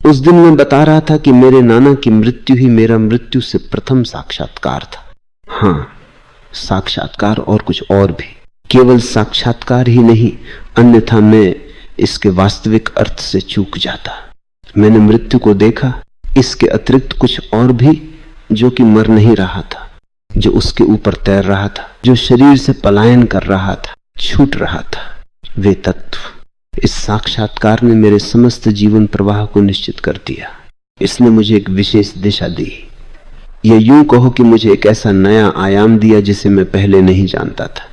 उस दिन मैं बता रहा था कि मेरे नाना की मृत्यु ही मेरा मृत्यु से प्रथम साक्षात्कार था। हाँ, साक्षात्कार और कुछ और भी, केवल साक्षात्कार ही नहीं, अन्यथा मैं इसके वास्तविक अर्थ से चूक जाता। मैंने मृत्यु को देखा, इसके अतिरिक्त कुछ और भी, जो कि मर नहीं रहा था, जो उसके ऊपर तैर रहा था, जो शरीर से पलायन कर रहा था, छूट रहा था, वे तत्व। इस साक्षात्कार ने मेरे समस्त जीवन प्रवाह को निश्चित कर दिया। इसने मुझे एक विशेष दिशा दी, या यूं कहो कि मुझे एक ऐसा नया आयाम दिया जिसे मैं पहले नहीं जानता था।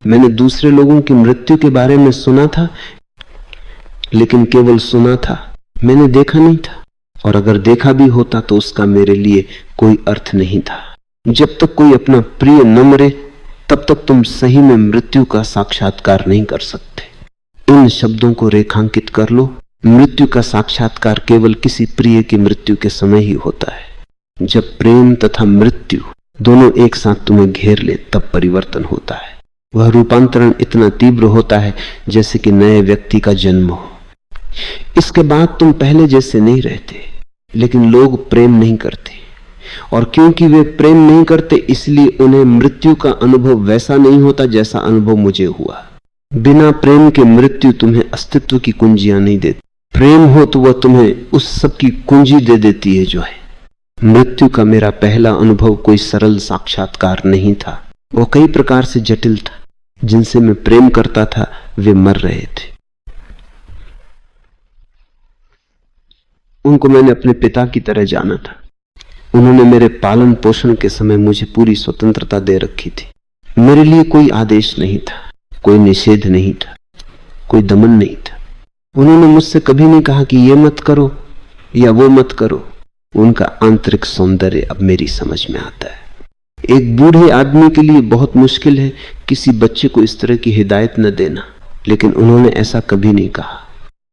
मैंने दूसरे लोगों की मृत्यु के बारे में सुना था, लेकिन केवल सुना था, मैंने देखा नहीं था, और अगर देखा भी होता तो उसका मेरे लिए कोई अर्थ नहीं था। जब तक कोई अपना प्रिय न मरे, तब तक तुम सही में मृत्यु का साक्षात्कार नहीं कर सकते। इन शब्दों को रेखांकित कर लो, मृत्यु का साक्षात्कार केवल किसी प्रिय की मृत्यु के समय ही होता है। जब प्रेम तथा मृत्यु दोनों एक साथ तुम्हें घेर ले, तब परिवर्तन होता है। वह रूपांतरण इतना तीव्र होता है जैसे कि नए व्यक्ति का जन्म हो। इसके बाद तुम पहले जैसे नहीं रहते, लेकिन लोग प्रेम नहीं करते, और क्योंकि वे प्रेम नहीं करते इसलिए उन्हें मृत्यु का अनुभव वैसा नहीं होता जैसा अनुभव मुझे हुआ। बिना प्रेम के मृत्यु तुम्हें अस्तित्व की कुंजियां नहीं देती, प्रेम हो तो वह तुम्हें उस सब की कुंजी दे देती है जो है। मृत्यु का मेरा पहला अनुभव कोई सरल साक्षात्कार नहीं था, वो कई प्रकार से जटिल था। जिनसे मैं प्रेम करता था वे मर रहे थे। उनको मैंने अपने पिता की तरह जाना था। उन्होंने मेरे पालन पोषण के समय मुझे पूरी स्वतंत्रता दे रखी थी। मेरे लिए कोई आदेश नहीं था, कोई निषेध नहीं था, कोई दमन नहीं था। उन्होंने मुझसे कभी नहीं कहा कि ये मत करो या वो मत करो। उनका आंतरिक सौंदर्य अब मेरी समझ में आता है। एक बूढ़े आदमी के लिए बहुत मुश्किल है किसी बच्चे को इस तरह की हिदायत न देना, लेकिन उन्होंने ऐसा कभी नहीं कहा,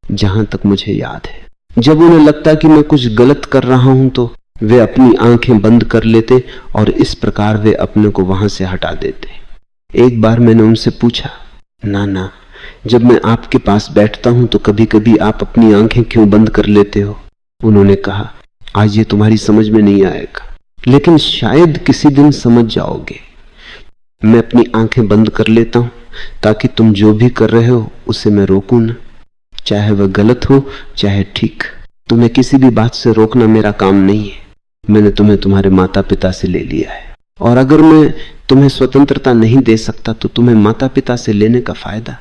जहां तक मुझे याद है। जब उन्हें लगता कि मैं कुछ गलत कर रहा हूं तो वे अपनी आंखें बंद कर लेते और इस प्रकार वे अपने को वहां से हटा देते। एक बार मैंने उनसे पूछा, नाना, जब मैं आपके पास बैठता हूं तो कभी कभी आप अपनी आंखें क्यों बंद कर लेते हो? उन्होंने कहा, आज ये तुम्हारी समझ में नहीं आएगा, लेकिन शायद किसी दिन समझ जाओगे। मैं अपनी आंखें बंद कर लेता हूं ताकि तुम जो भी कर रहे हो उसे मैं रोकूं ना, चाहे वह गलत हो चाहे ठीक। तुम्हें किसी भी बात से रोकना मेरा काम नहीं है। मैंने तुम्हें तुम्हारे माता पिता से ले लिया है, और अगर मैं तुम्हें स्वतंत्रता नहीं दे सकता तो तुम्हें माता पिता से लेने का फायदा।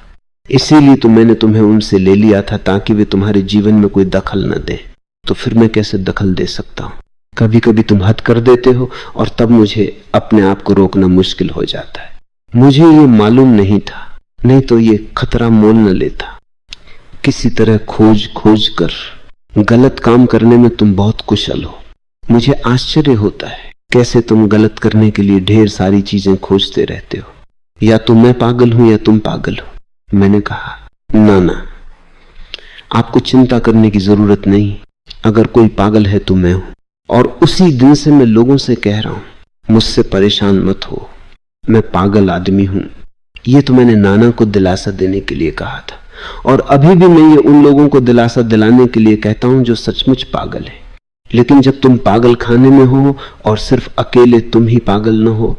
इसीलिए तो मैंने तुम्हें उनसे ले लिया था, ताकि वे तुम्हारे जीवन में कोई दखल न दे। तो फिर मैं कैसे दखल दे सकता हूं? कभी कभी तुम हद कर देते हो और तब मुझे अपने आप को रोकना मुश्किल हो जाता है। मुझे ये मालूम नहीं था, नहीं तो ये खतरा मोल न लेता। किसी तरह खोज खोज कर गलत काम करने में तुम बहुत कुशल हो। मुझे आश्चर्य होता है कैसे तुम गलत करने के लिए ढेर सारी चीजें खोजते रहते हो। या तो मैं पागल हूं या तुम पागल हो। मैंने कहा, नाना, आपको चिंता करने की जरूरत नहीं। अगर कोई पागल है तो मैं हूं, और उसी दिन से मैं लोगों से कह रहा हूं, मुझसे परेशान मत हो, मैं पागल आदमी हूं। ये तो मैंने नाना को दिलासा देने के लिए कहा था, और अभी भी मैं ये उन लोगों को दिलासा दिलाने के लिए कहता हूं जो सचमुच पागल है। लेकिन जब तुम पागल खाने में हो और सिर्फ अकेले तुम ही पागल न हो,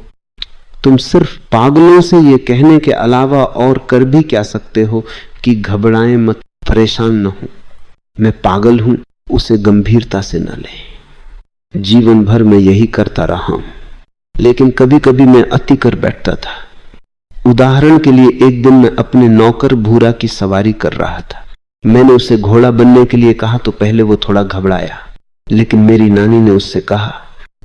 तुम सिर्फ पागलों से ये कहने के अलावा और कर भी क्या सकते हो कि घबराएं मत, परेशान न हो। मैं पागल हूं, उसे गंभीरता से न लें। जीवन भर मैं यही करता रहा हूं, लेकिन कभी कभी मैं अति कर बैठता था। उदाहरण के लिए, एक दिन मैं अपने नौकर भूरा की सवारी कर रहा था। मैंने उसे घोड़ा बनने के लिए कहा तो पहले वो थोड़ा घबराया, लेकिन मेरी नानी ने उससे कहा,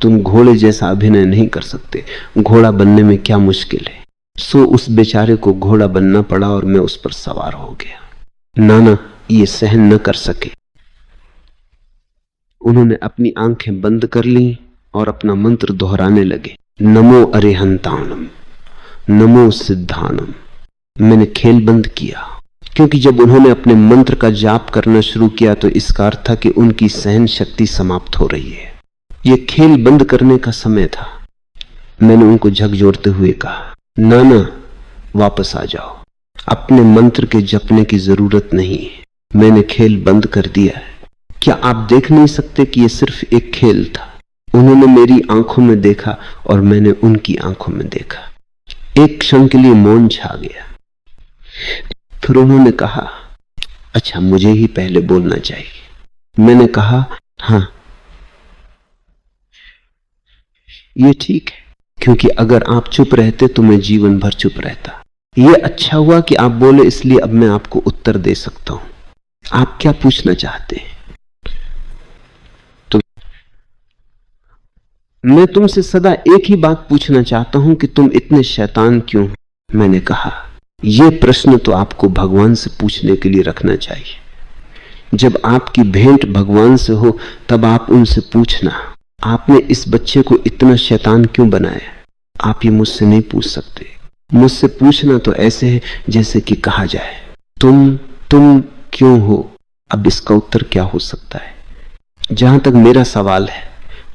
तुम घोड़े जैसा अभिनय नहीं कर सकते, घोड़ा बनने में क्या मुश्किल है। सो उस बेचारे को घोड़ा बनना पड़ा और मैं उस पर सवार हो गया। नाना ये सहन न कर सके। उन्होंने अपनी आंखें बंद कर ली और अपना मंत्र दोहराने लगे, नमो अरिहंताणम, नमो सिद्धानम। मैंने खेल बंद किया, क्योंकि जब उन्होंने अपने मंत्र का जाप करना शुरू किया तो इसका अर्थ था कि उनकी सहन शक्ति समाप्त हो रही है। यह खेल बंद करने का समय था। मैंने उनको झकझोरते हुए कहा, नाना वापस आ जाओ, अपने मंत्र के जपने की जरूरत नहीं है। मैंने खेल बंद कर दिया है। क्या आप देख नहीं सकते कि यह सिर्फ एक खेल था? उन्होंने मेरी आंखों में देखा और मैंने उनकी आंखों में देखा। एक क्षण के लिए मौन छा गया। फिर उन्होंने कहा, अच्छा मुझे ही पहले बोलना चाहिए। मैंने कहा, हाँ ये ठीक है, क्योंकि अगर आप चुप रहते तो मैं जीवन भर चुप रहता। ये अच्छा हुआ कि आप बोले, इसलिए अब मैं आपको उत्तर दे सकता हूं। आप क्या पूछना चाहते हैं? तो मैं तुमसे सदा एक ही बात पूछना चाहता हूं कि तुम इतने शैतान क्यों हो? मैंने कहा, यह प्रश्न तो आपको भगवान से पूछने के लिए रखना चाहिए। जब आपकी भेंट भगवान से हो तब आप उनसे पूछना, आपने इस बच्चे को इतना शैतान क्यों बनाया? आप ये मुझसे नहीं पूछ सकते। मुझसे पूछना तो ऐसे है जैसे कि कहा जाए, तुम क्यों हो? अब इसका उत्तर क्या हो सकता है? जहां तक मेरा सवाल है,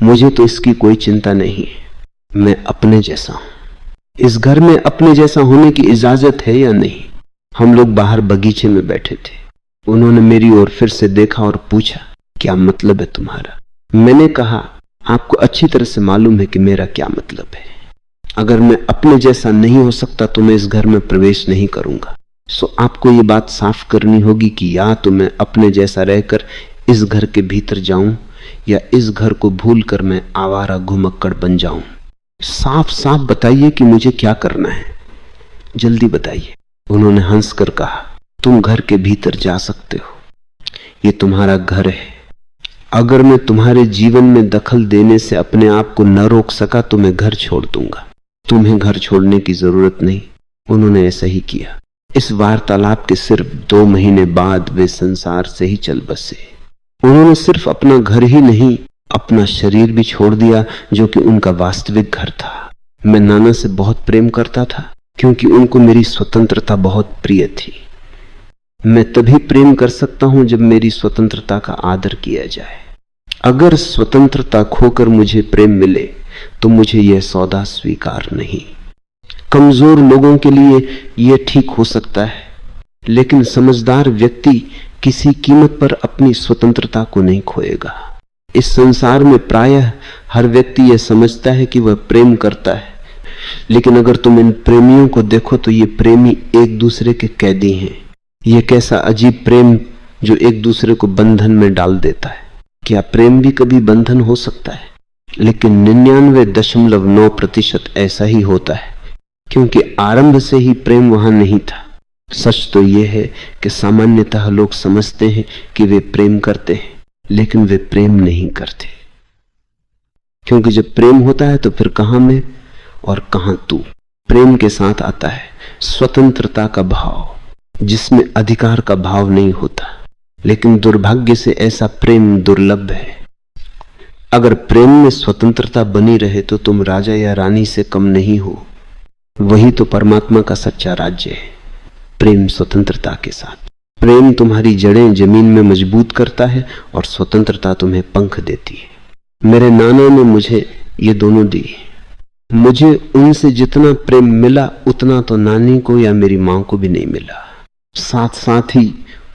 मुझे तो इसकी कोई चिंता नहीं है। मैं अपने जैसा हूं। इस घर में अपने जैसा होने की इजाजत है या नहीं? हम लोग बाहर बगीचे में बैठे थे। उन्होंने मेरी ओर फिर से देखा और पूछा, क्या मतलब है तुम्हारा? मैंने कहा, आपको अच्छी तरह से मालूम है कि मेरा क्या मतलब है। अगर मैं अपने जैसा नहीं हो सकता तो मैं इस घर में प्रवेश नहीं करूंगा। सो आपको ये बात साफ करनी होगी कि या तो मैं अपने जैसा रहकर इस घर के भीतर जाऊं या इस घर को भूलकर मैं आवारा घुमक्कड़ बन जाऊं। साफ साफ बताइए कि मुझे क्या करना है, जल्दी बताइए। उन्होंने हंसकर कहा, तुम घर के भीतर जा सकते हो, ये तुम्हारा घर है। अगर मैं तुम्हारे जीवन में दखल देने से अपने आप को न रोक सका तो मैं घर छोड़ दूंगा। तुम्हें घर छोड़ने की जरूरत नहीं। उन्होंने ऐसा ही किया। इस वार्तालाप के सिर्फ 2 महीने बाद वे संसार से ही चल बसे। उन्होंने सिर्फ अपना घर ही नहीं, अपना शरीर भी छोड़ दिया, जो कि उनका वास्तविक घर था। मैं नाना से बहुत प्रेम करता था क्योंकि उनको मेरी स्वतंत्रता बहुत प्रिय थी। मैं तभी प्रेम कर सकता हूं जब मेरी स्वतंत्रता का आदर किया जाए। अगर स्वतंत्रता खोकर मुझे प्रेम मिले तो मुझे यह सौदा स्वीकार नहीं। कमजोर लोगों के लिए यह ठीक हो सकता है, लेकिन समझदार व्यक्ति किसी कीमत पर अपनी स्वतंत्रता को नहीं खोएगा। इस संसार में प्रायः हर व्यक्ति यह समझता है कि वह प्रेम करता है, लेकिन अगर तुम इन प्रेमियों को देखो तो ये प्रेमी एक दूसरे के कैदी हैं। यह कैसा अजीब प्रेम जो एक दूसरे को बंधन में डाल देता है। क्या प्रेम भी कभी बंधन हो सकता है? लेकिन 99.9% ऐसा ही होता है, क्योंकि आरंभ से ही प्रेम वहां नहीं था। सच तो यह है कि सामान्यतः लोग समझते हैं कि वे प्रेम करते हैं, लेकिन वे प्रेम नहीं करते। क्योंकि जब प्रेम होता है तो फिर कहां मैं और कहां तू। प्रेम के साथ आता है स्वतंत्रता का भाव, जिसमें अधिकार का भाव नहीं होता। लेकिन दुर्भाग्य से ऐसा प्रेम दुर्लभ है। अगर प्रेम में स्वतंत्रता बनी रहे तो तुम राजा या रानी से कम नहीं हो। वही तो परमात्मा का सच्चा राज्य है, प्रेम स्वतंत्रता के साथ। प्रेम तुम्हारी जड़ें जमीन में मजबूत करता है और स्वतंत्रता तुम्हें पंख देती है। मेरे नाना ने मुझे ये दोनों दी। मुझे उनसे जितना प्रेम मिला उतना तो नानी को या मेरी मां को भी नहीं मिला। साथ साथ ही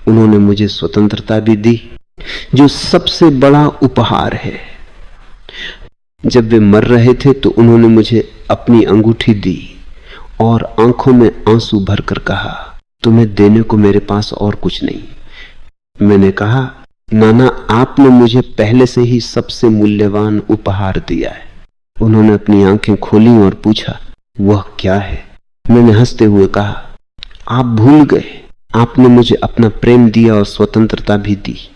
उन्होंने मुझे स्वतंत्रता भी दी, जो सबसे बड़ा उपहार है। जब वे मर रहे थे तो उन्होंने मुझे अपनी अंगूठी दी और आंखों में आंसू भरकर कहा, तुम्हें देने को मेरे पास और कुछ नहीं। मैंने कहा, नाना आपने मुझे पहले से ही सबसे मूल्यवान उपहार दिया है। उन्होंने अपनी आंखें खोली और पूछा, वह क्या है? मैंने हंसते हुए कहा, आप भूल गए, आपने मुझे अपना प्रेम दिया और स्वतंत्रता भी दी।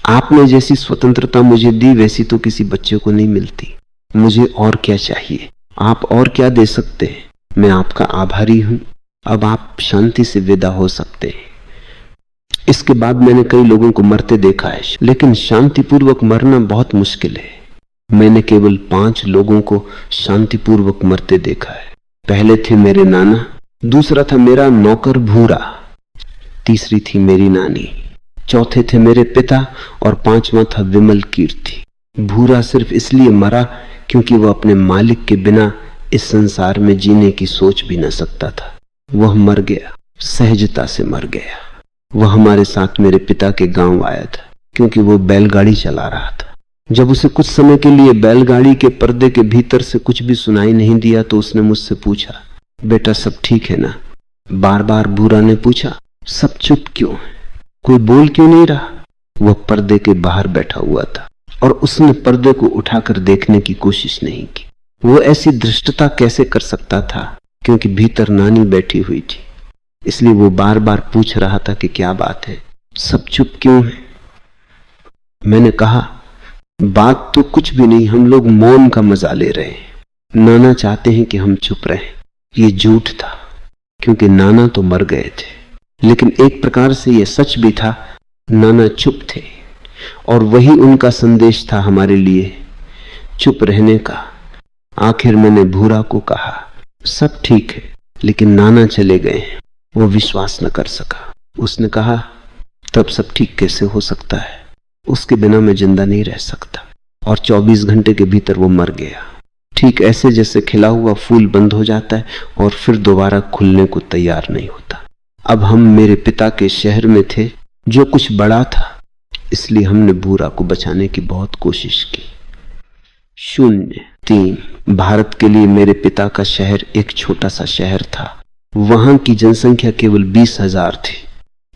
आपने जैसी स्वतंत्रता मुझे दी वैसी तो किसी बच्चे को नहीं मिलती। मुझे और क्या चाहिए? आप और क्या दे सकते हैं? मैं आपका आभारी हूं। अब आप शांति से विदा हो सकते हैं। इसके बाद मैंने कई लोगों को मरते देखा है, लेकिन शांतिपूर्वक मरना बहुत मुश्किल है। मैंने केवल 5 लोगों को शांतिपूर्वक मरते देखा है। पहले थे मेरे नाना, दूसरा था मेरा नौकर भूरा, तीसरी थी मेरी नानी, चौथे थे मेरे पिता और 5वां था विमल कीर्ति। भूरा सिर्फ इसलिए मरा क्योंकि वह अपने मालिक के बिना इस संसार में जीने की सोच भी न सकता था। वह मर गया, सहजता से मर गया। वह हमारे साथ मेरे पिता के गांव आया था। क्योंकि वो बैलगाड़ी चला रहा था। जब उसे कुछ समय के लिए बैलगाड़ी के पर्दे के भीतर से कुछ भी सुनाई नहीं दिया तो उसने मुझसे पूछा, बेटा सब ठीक है ना? बार बार भूरा ने पूछा। सब चुप क्यों है? कोई बोल क्यों नहीं रहा? वह पर्दे के बाहर बैठा हुआ था और उसने पर्दे को उठाकर देखने की कोशिश नहीं की। वो ऐसी धृष्टता कैसे कर सकता था? क्योंकि भीतर नानी बैठी हुई थी, इसलिए वो बार बार पूछ रहा था कि क्या बात है, सब चुप क्यों है? मैंने कहा, बात तो कुछ भी नहीं, हम लोग मौन का मजा ले रहे हैं। नाना चाहते हैं कि हम चुप रहें। ये झूठ था, क्योंकि नाना तो मर गए थे, लेकिन एक प्रकार से यह सच भी था। नाना चुप थे और वही उनका संदेश था हमारे लिए, चुप रहने का। आखिर मैंने भूरा को कहा, सब ठीक है, लेकिन नाना चले गए हैं। वो विश्वास न कर सका। उसने कहा, तब सब ठीक कैसे हो सकता है? उसके बिना मैं जिंदा नहीं रह सकता। और 24 घंटे के भीतर वो मर गया, ठीक ऐसे जैसे खिला हुआ फूल बंद हो जाता है और फिर दोबारा खुलने को तैयार नहीं होता। अब हम मेरे पिता के शहर में थे, जो कुछ बड़ा था, इसलिए हमने भूरा को बचाने की बहुत कोशिश की। 03 भारत के लिए मेरे पिता का शहर एक छोटा सा शहर था। वहां की जनसंख्या केवल 20,000 थी।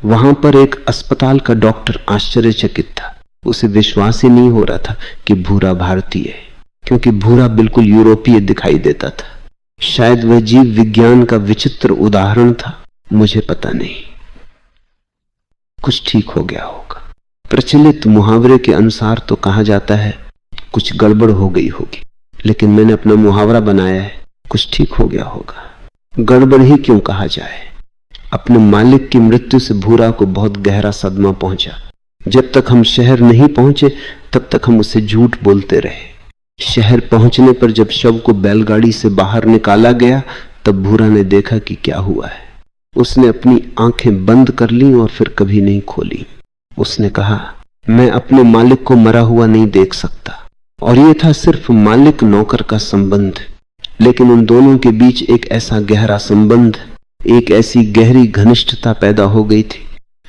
वहां पर एक अस्पताल का डॉक्टर आश्चर्यचकित था। उसे विश्वास ही नहीं हो रहा था कि भूरा भारतीय है, क्योंकि भूरा बिल्कुल यूरोपीय दिखाई देता था। शायद वह जीव विज्ञान का विचित्र उदाहरण था, मुझे पता नहीं। कुछ ठीक हो गया होगा। प्रचलित मुहावरे के अनुसार तो कहा जाता है कुछ गड़बड़ हो गई होगी, लेकिन मैंने अपना मुहावरा बनाया है, कुछ ठीक हो गया होगा। गड़बड़ ही क्यों कहा जाए? अपने मालिक की मृत्यु से भूरा को बहुत गहरा सदमा पहुंचा। जब तक हम शहर नहीं पहुंचे तब तक हम उसे झूठ बोलते रहे। शहर पहुंचने पर जब शव को बैलगाड़ी से बाहर निकाला गया तब भूरा ने देखा कि क्या हुआ है। उसने अपनी आंखें बंद कर ली और फिर कभी नहीं खोली। उसने कहा, मैं अपने मालिक को मरा हुआ नहीं देख सकता। और यह था सिर्फ मालिक नौकर का संबंध, लेकिन उन दोनों के बीच एक ऐसा गहरा संबंध, एक ऐसी गहरी घनिष्ठता पैदा हो गई थी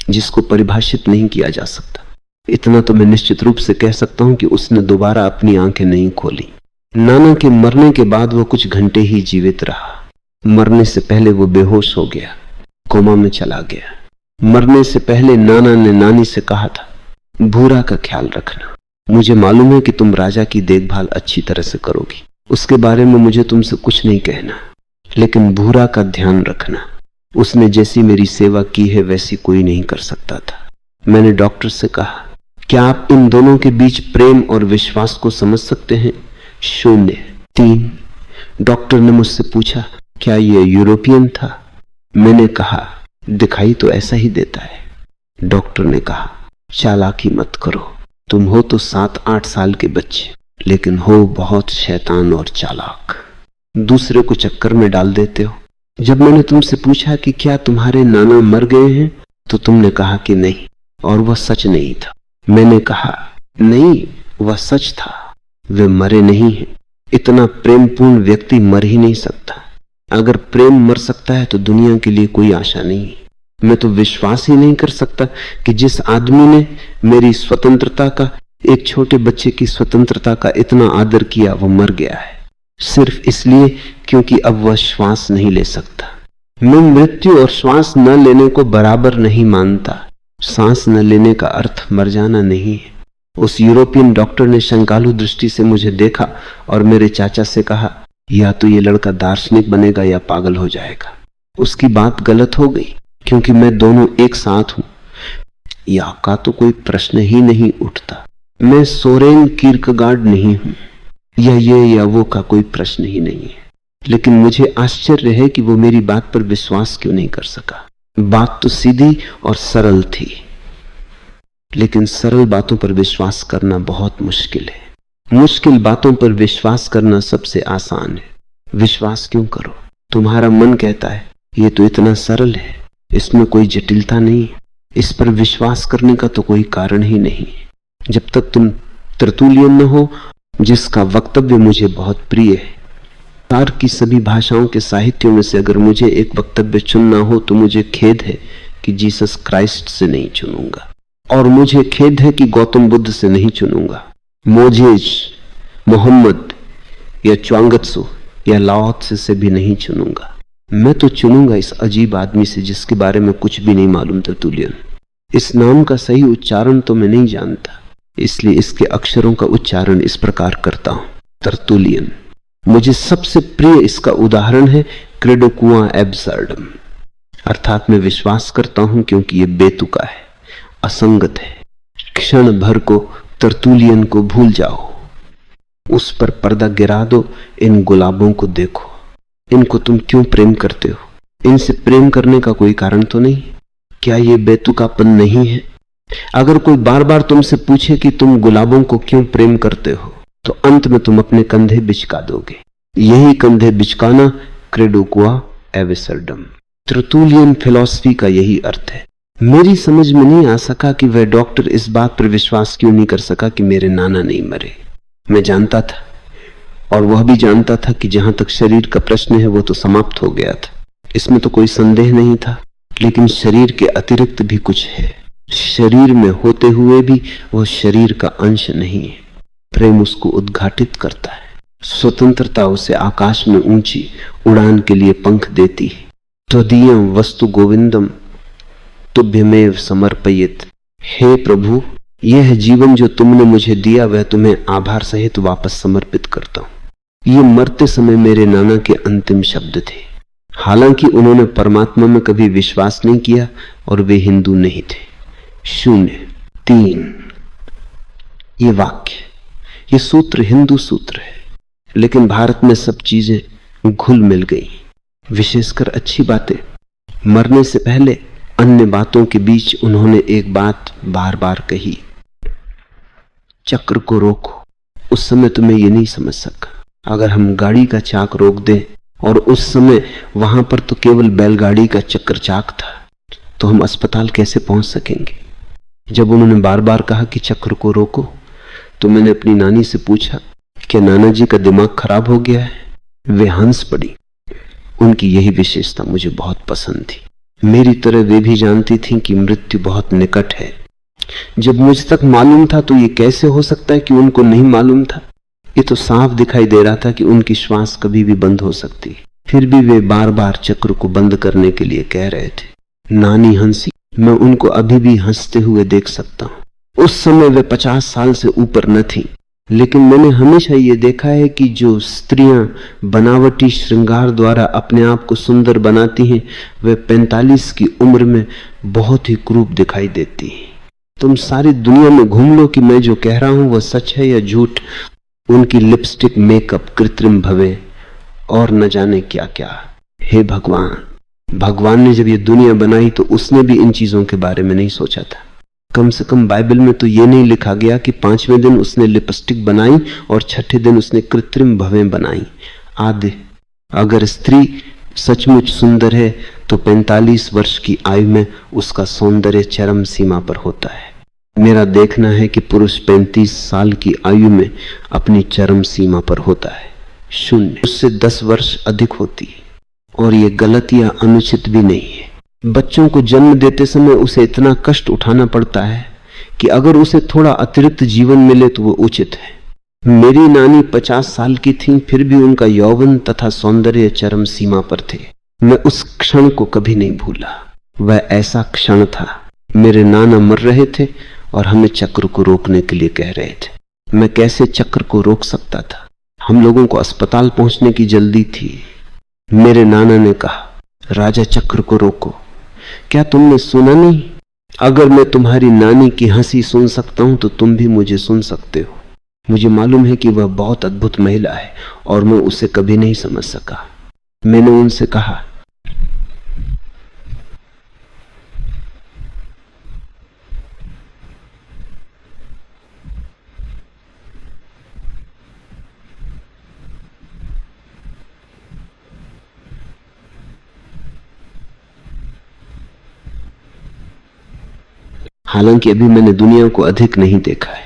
जिसको परिभाषित नहीं किया जा सकता। इतना तो मैं निश्चित रूप से कह सकता हूं कि उसने दोबारा अपनी आंखें नहीं खोली। नाना के मरने के बाद वो कुछ घंटे ही जीवित रहा। मरने से पहले वो बेहोश हो गया, कोमा में चला गया। मरने से पहले नाना ने नानी से कहा था, भूरा का ख्याल रखना। मुझे मालूम है कि तुम राजा की देखभाल अच्छी तरह से करोगी, उसके बारे में मुझे तुमसे कुछ नहीं कहना, लेकिन भूरा का ध्यान रखना। उसने जैसी मेरी सेवा की है वैसी कोई नहीं कर सकता था। मैंने डॉक्टर से कहा, क्या आप इन दोनों के बीच प्रेम और विश्वास को समझ सकते हैं? 03 डॉक्टर ने मुझसे पूछा, क्या यह यूरोपियन था? मैंने कहा, दिखाई तो ऐसा ही देता है। डॉक्टर ने कहा, चालाकी मत करो, तुम हो तो 7-8 साल के बच्चे, लेकिन हो बहुत शैतान और चालाक। दूसरे को चक्कर में डाल देते हो। जब मैंने तुमसे पूछा कि क्या तुम्हारे नाना मर गए हैं तो तुमने कहा कि नहीं, और वह सच नहीं था। मैंने कहा, नहीं, वह सच था, वे मरे नहीं हैं। इतना प्रेमपूर्ण व्यक्ति मर ही नहीं सकता। अगर प्रेम मर सकता है तो दुनिया के लिए कोई आशा नहीं है। मैं तो विश्वास ही नहीं कर सकता कि जिस आदमी ने मेरी स्वतंत्रता का, एक छोटे बच्चे की स्वतंत्रता का इतना आदर किया, वो मर गया है सिर्फ इसलिए क्योंकि अब वह श्वास नहीं ले सकता। मैं मृत्यु और श्वास न लेने को बराबर नहीं मानता। सांस न लेने का अर्थ मर जाना नहीं है। उस यूरोपियन डॉक्टर ने शंकालु दृष्टि से मुझे देखा और मेरे चाचा से कहा, या तो ये लड़का दार्शनिक बनेगा या पागल हो जाएगा। उसकी बात गलत हो गई, क्योंकि मैं दोनों एक साथ हूं। या का तो कोई प्रश्न ही नहीं उठता। मैं सोरेन कीरकेगार्ड नहीं हूं, या ये या वो का कोई प्रश्न ही नहीं है। लेकिन मुझे आश्चर्य है कि वो मेरी बात पर विश्वास क्यों नहीं कर सका। बात तो सीधी और सरल थी, लेकिन सरल बातों पर विश्वास करना बहुत मुश्किल है। मुश्किल बातों पर विश्वास करना सबसे आसान है। विश्वास क्यों करो? तुम्हारा मन कहता है ये तो इतना सरल है, इसमें कोई जटिलता नहीं, इस पर विश्वास करने का तो कोई कारण ही नहीं। जब तक तुम तरतुलियन न हो, जिसका वक्तव्य मुझे बहुत प्रिय है, संसार की सभी भाषाओं के साहित्यों में से अगर मुझे एक वक्तव्य चुनना हो तो मुझे खेद है कि जीसस क्राइस्ट से नहीं चुनूंगा। और मुझे खेद है कि गौतम बुद्ध से नहीं चुनूंगा, मोजेज, मोहम्मद या च्वांगत्सु या लाओ त्से से भी नहीं चुनूंगा। मैं तो चुनूंगा इस अजीब आदमी से जिसके बारे में कुछ भी नहीं मालूम। तरतुलियन, इस नाम का सही उच्चारण तो मैं नहीं जानता, इसलिए इसके अक्षरों का उच्चारण इस प्रकार करता हूं, तरतुलियन। मुझे सबसे प्रिय इसका उदाहरण है क्रेडोकुआ एब्सर्डम, अर्थात मैं विश्वास करता हूं क्योंकि यह बेतुका है, असंगत है। क्षण भर को तरतुलियन को भूल जाओ, उस पर पर्दा गिरा दो, इन गुलाबों को देखो। इनको तुम क्यों प्रेम करते हो? इनसे प्रेम करने का कोई कारण तो नहीं? क्या ये बेतुकापन नहीं है? अगर कोई बार बार तुमसे पूछे कि तुम गुलाबों को क्यों प्रेम करते हो, तो अंत में तुम अपने कंधे बिचका दोगे। यही कंधे बिचकाना क्रेडोकुआ एब्सर्डम, तरतुलियन फिलॉसफी का यही अर्थ है। मेरी समझ में नहीं आ सका कि वह डॉक्टर इस बात पर विश्वास क्यों नहीं कर सका कि मेरे नाना नहीं मरे। मैं जानता था, और वह भी जानता था कि जहां तक शरीर का प्रश्न है वो तो समाप्त हो गया था, इसमें तो कोई संदेह नहीं था। लेकिन शरीर के अतिरिक्त भी कुछ है, शरीर में होते हुए भी वह शरीर का अंश नहीं है। प्रेम उसको उद्घाटित करता है, स्वतंत्रता उसे आकाश में ऊंची उड़ान के लिए पंख देती है। त्वदीयं वस्तु गोविंदम तुभ्यमेव समर्पयित। हे प्रभु, यह जीवन जो तुमने मुझे दिया वह तुम्हें आभार सहित वापस समर्पित करता हूं। ये मरते समय मेरे नाना के अंतिम शब्द थे। हालांकि उन्होंने परमात्मा में कभी विश्वास नहीं किया और वे हिंदू नहीं थे। 03 ये वाक्य, ये सूत्र हिंदू सूत्र है, लेकिन भारत में सब चीजें घुल मिल गई, विशेषकर अच्छी बातें। मरने से पहले अन्य बातों के बीच उन्होंने एक बात बार बार कही, चक्र को रोको। उस समय तो मैं ये नहीं समझ सका, अगर हम गाड़ी का चाक रोक दें, और उस समय वहां पर तो केवल बैलगाड़ी का चक्र चाक था, तो हम अस्पताल कैसे पहुंच सकेंगे। जब उन्होंने बार बार कहा कि चक्र को रोको, तो मैंने अपनी नानी से पूछा, क्या नाना जी का दिमाग खराब हो गया है? वे हंस पड़ी। उनकी यही विशेषता मुझे बहुत पसंद थी। मेरी तरह वे भी जानती थीं कि मृत्यु बहुत निकट है। जब मुझ तक मालूम था तो ये कैसे हो सकता है कि उनको नहीं मालूम था? ये तो साफ दिखाई दे रहा था कि उनकी श्वास कभी भी बंद हो सकती है। फिर भी वे बार बार चक्र को बंद करने के लिए कह रहे थे। नानी हंसी। मैं उनको अभी भी हंसते हुए देख सकता हूं। उस समय वे 50 साल से ऊपर न थी, लेकिन मैंने हमेशा ये देखा है कि जो स्त्रियां बनावटी श्रृंगार द्वारा अपने आप को सुंदर बनाती हैं, वे 45 की उम्र में बहुत ही क्रूप दिखाई देती हैं। तुम सारी दुनिया में घूम लो कि मैं जो कह रहा हूं वह सच है या झूठ। उनकी लिपस्टिक, मेकअप, कृत्रिम भवें और न जाने क्या क्या। हे भगवान, भगवान ने जब ये दुनिया बनाई तो उसने भी इन चीजों के बारे में नहीं सोचा था। कम से कम बाइबल में तो ये नहीं लिखा गया कि 5वें दिन उसने लिपस्टिक बनाई और 6ठे दिन उसने कृत्रिम भवें बनाई। आदि अगर स्त्री सचमुच सुंदर है तो 45 वर्ष की आयु में उसका सौंदर्य चरम सीमा पर होता है। मेरा देखना है कि पुरुष 35 साल की आयु में अपनी चरम सीमा पर होता है। 0 उससे 10 वर्ष अधिक होती है, और ये गलत या अनुचित भी नहीं है। बच्चों को जन्म देते समय उसे इतना कष्ट उठाना पड़ता है कि अगर उसे थोड़ा अतिरिक्त जीवन मिले तो वो उचित है। मेरी नानी 50 साल की थी, फिर भी उनका यौवन तथा सौंदर्य चरम सीमा पर थे। मैं उस क्षण को कभी नहीं भूला। वह ऐसा क्षण था, मेरे नाना मर रहे थे और हमें चक्र को रोकने के लिए कह रहे थे। मैं कैसे चक्र को रोक सकता था? हम लोगों को अस्पताल पहुंचने की जल्दी थी। मेरे नाना ने कहा, राजा चक्र को रोको। क्या तुमने सुना नहीं? अगर मैं तुम्हारी नानी की हंसी सुन सकता हूं तो तुम भी मुझे सुन सकते हो। मुझे मालूम है कि वह बहुत अद्भुत महिला है और मैं उसे कभी नहीं समझ सका। मैंने उनसे कहा, हालांकि अभी मैंने दुनिया को अधिक नहीं देखा है,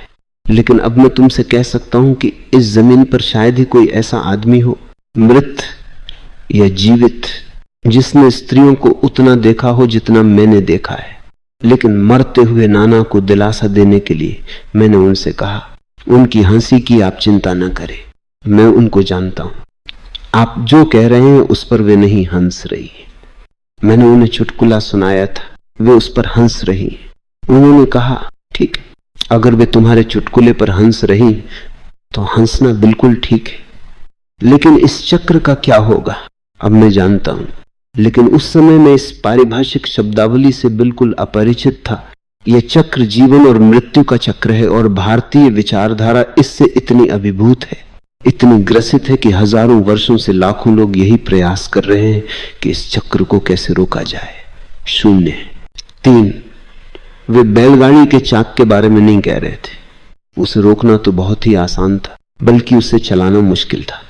लेकिन अब मैं तुमसे कह सकता हूं कि इस जमीन पर शायद ही कोई ऐसा आदमी हो, मृत या जीवित, जिसने स्त्रियों को उतना देखा हो जितना मैंने देखा है। लेकिन मरते हुए नाना को दिलासा देने के लिए मैंने उनसे कहा, उनकी हंसी की आप चिंता न करें, मैं उनको जानता हूं, आप जो कह रहे हैं उस पर वे नहीं हंस रही। मैंने उन्हें चुटकुला सुनाया था, वे उस पर हंस रही। उन्होंने कहा, ठीक, अगर वे तुम्हारे चुटकुले पर हंस रही तो हंसना बिल्कुल ठीक है, लेकिन इस चक्र का क्या होगा? अब मैं जानता हूं, लेकिन उस समय मैं इस पारिभाषिक शब्दावली से बिल्कुल अपरिचित था। यह चक्र जीवन और मृत्यु का चक्र है और भारतीय विचारधारा इससे इतनी अभिभूत है, इतनी ग्रसित है कि हजारों वर्षों से लाखों लोग यही प्रयास कर रहे हैं कि इस चक्र को कैसे रोका जाए। 0। 3, वे बैलगाड़ी के चाक के बारे में नहीं कह रहे थे। उसे रोकना तो बहुत ही आसान था, बल्कि उसे चलाना मुश्किल था।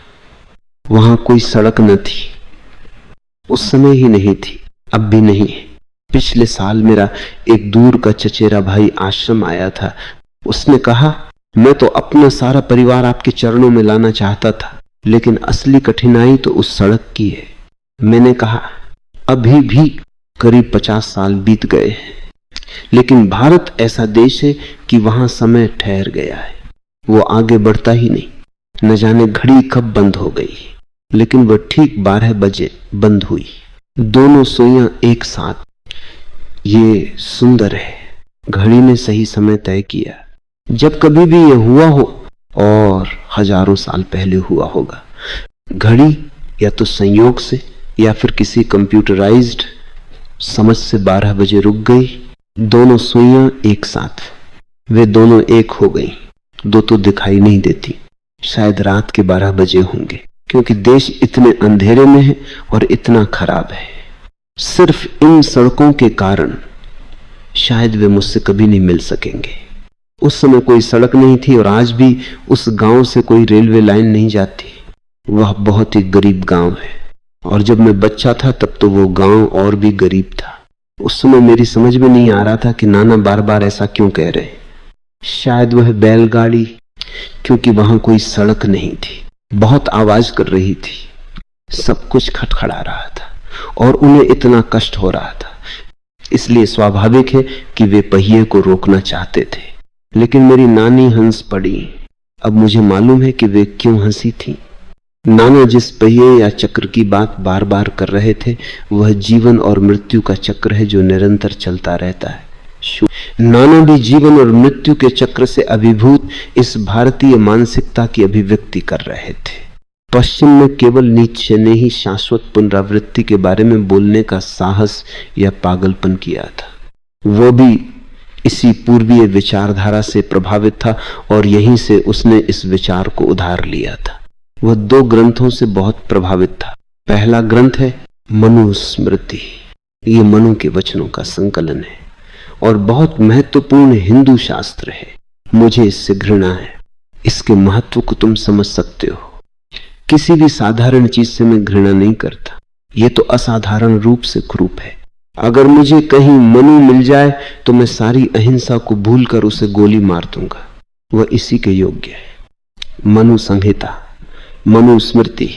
वहां कोई सड़क न थी, उस समय ही नहीं थी, अब भी नहीं। पिछले साल मेरा एक दूर का चचेरा भाई आश्रम आया था। उसने कहा, मैं तो अपना सारा परिवार आपके चरणों में लाना चाहता था, लेकिन असली कठिनाई तो उस सड़क की है। मैंने कहा, अभी भी करीब 50 साल बीत गए हैं, लेकिन भारत ऐसा देश है कि वहां समय ठहर गया है, वो आगे बढ़ता ही नहीं। न जाने घड़ी कब बंद हो गई, लेकिन वह ठीक 12 बजे बंद हुई, दोनों सुइयां एक साथ। ये सुंदर है, घड़ी ने सही समय तय किया। जब कभी भी यह हुआ हो, और हजारों साल पहले हुआ होगा, घड़ी या तो संयोग से या फिर किसी कंप्यूटराइज्ड समझ से 12 बजे रुक गई। दोनों सुइयां एक साथ, वे दोनों एक हो गई। दो तो दिखाई नहीं देती, शायद रात के 12 बजे होंगे, क्योंकि देश इतने अंधेरे में है और इतना खराब है। सिर्फ इन सड़कों के कारण शायद वे मुझसे कभी नहीं मिल सकेंगे। उस समय कोई सड़क नहीं थी और आज भी उस गांव से कोई रेलवे लाइन नहीं जाती। वह बहुत ही गरीब गांव है, और जब मैं बच्चा था तब तो वो गांव और भी गरीब था। उस समय मेरी समझ में नहीं आ रहा था कि नाना बार बार ऐसा क्यों कह रहे। शायद वह बैलगाड़ी, क्योंकि वहां कोई सड़क नहीं थी, बहुत आवाज कर रही थी, सब कुछ खटखड़ा रहा था और उन्हें इतना कष्ट हो रहा था। इसलिए स्वाभाविक है कि वे पहिए को रोकना चाहते थे, लेकिन मेरी नानी हंस पड़ी। अब मुझे मालूम है कि वे क्यों हंसी थी। नाना जिस पहिए या चक्र की बात बार बार कर रहे थे, वह जीवन और मृत्यु का चक्र है जो निरंतर चलता रहता है। नाना भी जीवन और मृत्यु के चक्र से अभिभूत इस भारतीय मानसिकता की अभिव्यक्ति कर रहे थे। पश्चिम में केवल नीत्शे ने ही शाश्वत पुनरावृत्ति के बारे में बोलने का साहस या पागलपन किया था। वो भी इसी पूर्वीय विचारधारा से प्रभावित था और यहीं से उसने इस विचार को उधार लिया था। वह 2 ग्रंथों से बहुत प्रभावित था। पहला ग्रंथ है मनुस्मृति, ये मनु के वचनों का संकलन है और बहुत महत्वपूर्ण हिंदू शास्त्र है। मुझे इससे घृणा है, इसके महत्व को तुम समझ सकते हो। किसी भी साधारण चीज से मैं घृणा नहीं करता, यह तो असाधारण रूप से क्रूप है। अगर मुझे कहीं मनु मिल जाए तो मैं सारी अहिंसा को भूलकर उसे गोली मार दूंगा। वह इसी के योग्य है। मनु संहिता, मनुस्मृति,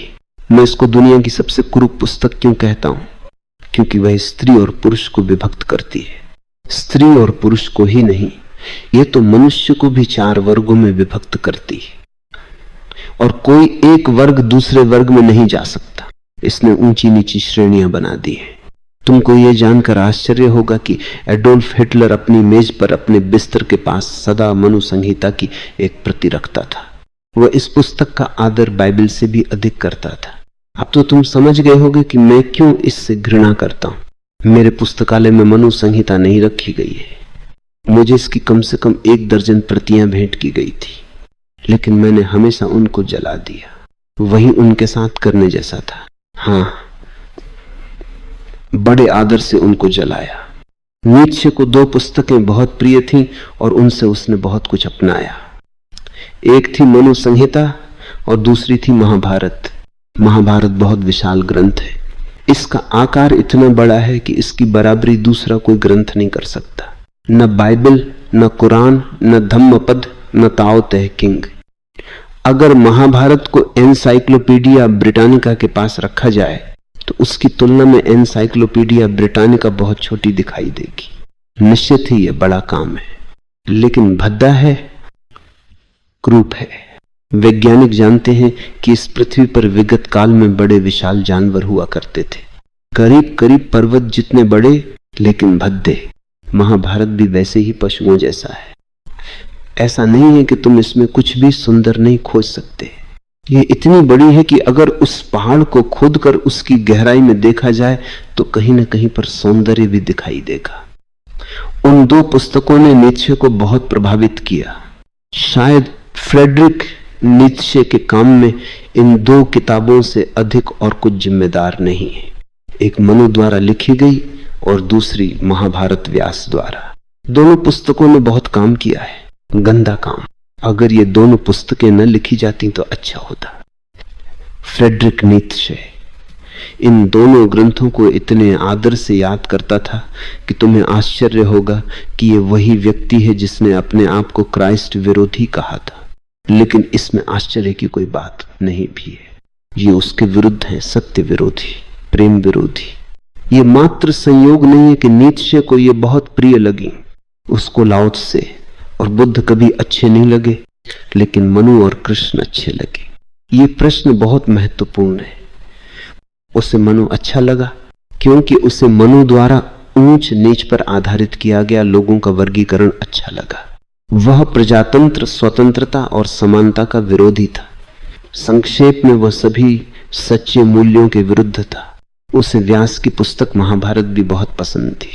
मैं इसको दुनिया की सबसे क्रूप पुस्तक क्यों कहता हूं? क्योंकि वह स्त्री और पुरुष को विभक्त करती है। स्त्री और पुरुष को ही नहीं, यह तो मनुष्य को भी 4 वर्गों में विभक्त करती है, और कोई एक वर्ग दूसरे वर्ग में नहीं जा सकता। इसने ऊंची नीची श्रेणियां बना दी है। तुमको यह जानकर आश्चर्य होगा कि एडोल्फ हिटलर अपनी मेज पर अपने बिस्तर के पास सदा मनु संहिता की एक प्रति रखता था। वह इस पुस्तक का आदर बाइबल से भी अधिक करता था। अब तो तुम समझ गए होगे कि मैं क्यों इससे घृणा करता हूं। मेरे पुस्तकालय में मनु संहिता नहीं रखी गई है। मुझे इसकी कम से कम 1 दर्जन प्रतियां भेंट की गई थी, लेकिन मैंने हमेशा उनको जला दिया। वही उनके साथ करने जैसा था। हाँ, बड़े आदर से उनको जलाया। नीत्शे को 2 पुस्तकें बहुत प्रिय थीं और उनसे उसने बहुत कुछ अपनाया। एक थी मनु संहिता और दूसरी थी महाभारत। महाभारत बहुत विशाल ग्रंथ है। इसका आकार इतना बड़ा है कि इसकी बराबरी दूसरा कोई ग्रंथ नहीं कर सकता। न बाइबल, न कुरान, न धम्मपद, न ताओ ते किंग। अगर महाभारत को एनसाइक्लोपीडिया ब्रिटानिका के पास रखा जाए तो उसकी तुलना में एनसाइक्लोपीडिया ब्रिटानिका बहुत छोटी दिखाई देगी। निश्चित ही यह बड़ा काम है, लेकिन भद्दा है, क्रूप है। वैज्ञानिक जानते हैं कि इस पृथ्वी पर विगत काल में बड़े विशाल जानवर हुआ करते थे, करीब करीब पर्वत जितने बड़े, लेकिन भद्दे। महाभारत भी वैसे ही पशुओं जैसा है। ऐसा नहीं है कि तुम इसमें कुछ भी सुंदर नहीं खोज सकते। ये इतनी बड़ी है कि अगर उस पहाड़ को खोदकर उसकी गहराई में देखा जाए तो कहीं न कहीं पर सौंदर्य भी दिखाई देगा। उन दो पुस्तकों ने नीत्शे को बहुत प्रभावित किया। शायद फ्रेडरिक नीत्शे के काम में इन दो किताबों से अधिक और कुछ जिम्मेदार नहीं है। एक मनु द्वारा लिखी गई और दूसरी महाभारत व्यास द्वारा। दोनों पुस्तकों ने बहुत काम किया है, गंदा काम। अगर ये दोनों पुस्तकें न लिखी जाती तो अच्छा होता। फ्रेडरिक नीत्शे इन दोनों ग्रंथों को इतने आदर से याद करता था कि तुम्हें आश्चर्य होगा कि ये वही व्यक्ति है जिसने अपने आप को क्राइस्ट विरोधी कहा था। लेकिन इसमें आश्चर्य की कोई बात नहीं भी है। ये उसके विरुद्ध है, सत्य विरोधी, प्रेम विरोधी। ये मात्र संयोग नहीं है कि नीत्शे को ये बहुत प्रिय लगी। उसको लाओ त्से और बुद्ध कभी अच्छे नहीं लगे, लेकिन मनु और कृष्ण अच्छे लगे। ये प्रश्न बहुत महत्वपूर्ण है। उसे मनु अच्छा लगा क्योंकि उसे मनु द्वारा ऊंच नीच पर आधारित किया गया लोगों का वर्गीकरण अच्छा लगा। वह प्रजातंत्र, स्वतंत्रता और समानता का विरोधी था। संक्षेप में वह सभी सच्चे मूल्यों के विरुद्ध था। उसे व्यास की पुस्तक महाभारत भी बहुत पसंद थी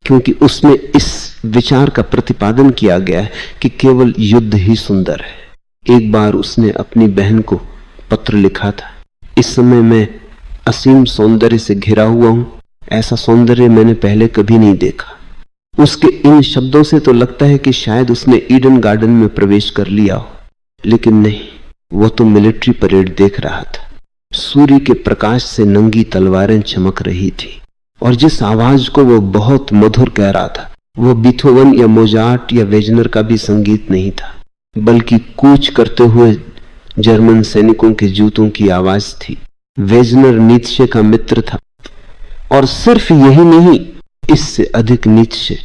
क्योंकि उसमें इस विचार का प्रतिपादन किया गया है कि केवल युद्ध ही सुंदर है। एक बार उसने अपनी बहन को पत्र लिखा था, इस समय मैं असीम सौंदर्य से घिरा हुआ हूं, ऐसा सौंदर्य मैंने पहले कभी नहीं देखा। उसके इन शब्दों से तो लगता है कि शायद उसने ईडन गार्डन में प्रवेश कर लिया हो, लेकिन नहीं, वो तो मिलिट्री परेड देख रहा था। सूर्य के प्रकाश से नंगी तलवारें चमक रही थी और जिस आवाज को वो बहुत मधुर कह रहा था वो बीथोवन या मोजार्ट या वेजनर का भी संगीत नहीं था, बल्कि कूच करते हुए जर्मन सैनिकों के जूतों की आवाज थी। वेजनर नीत्शे का मित्र था और सिर्फ यही नहीं, इससे अधिक नीत्शे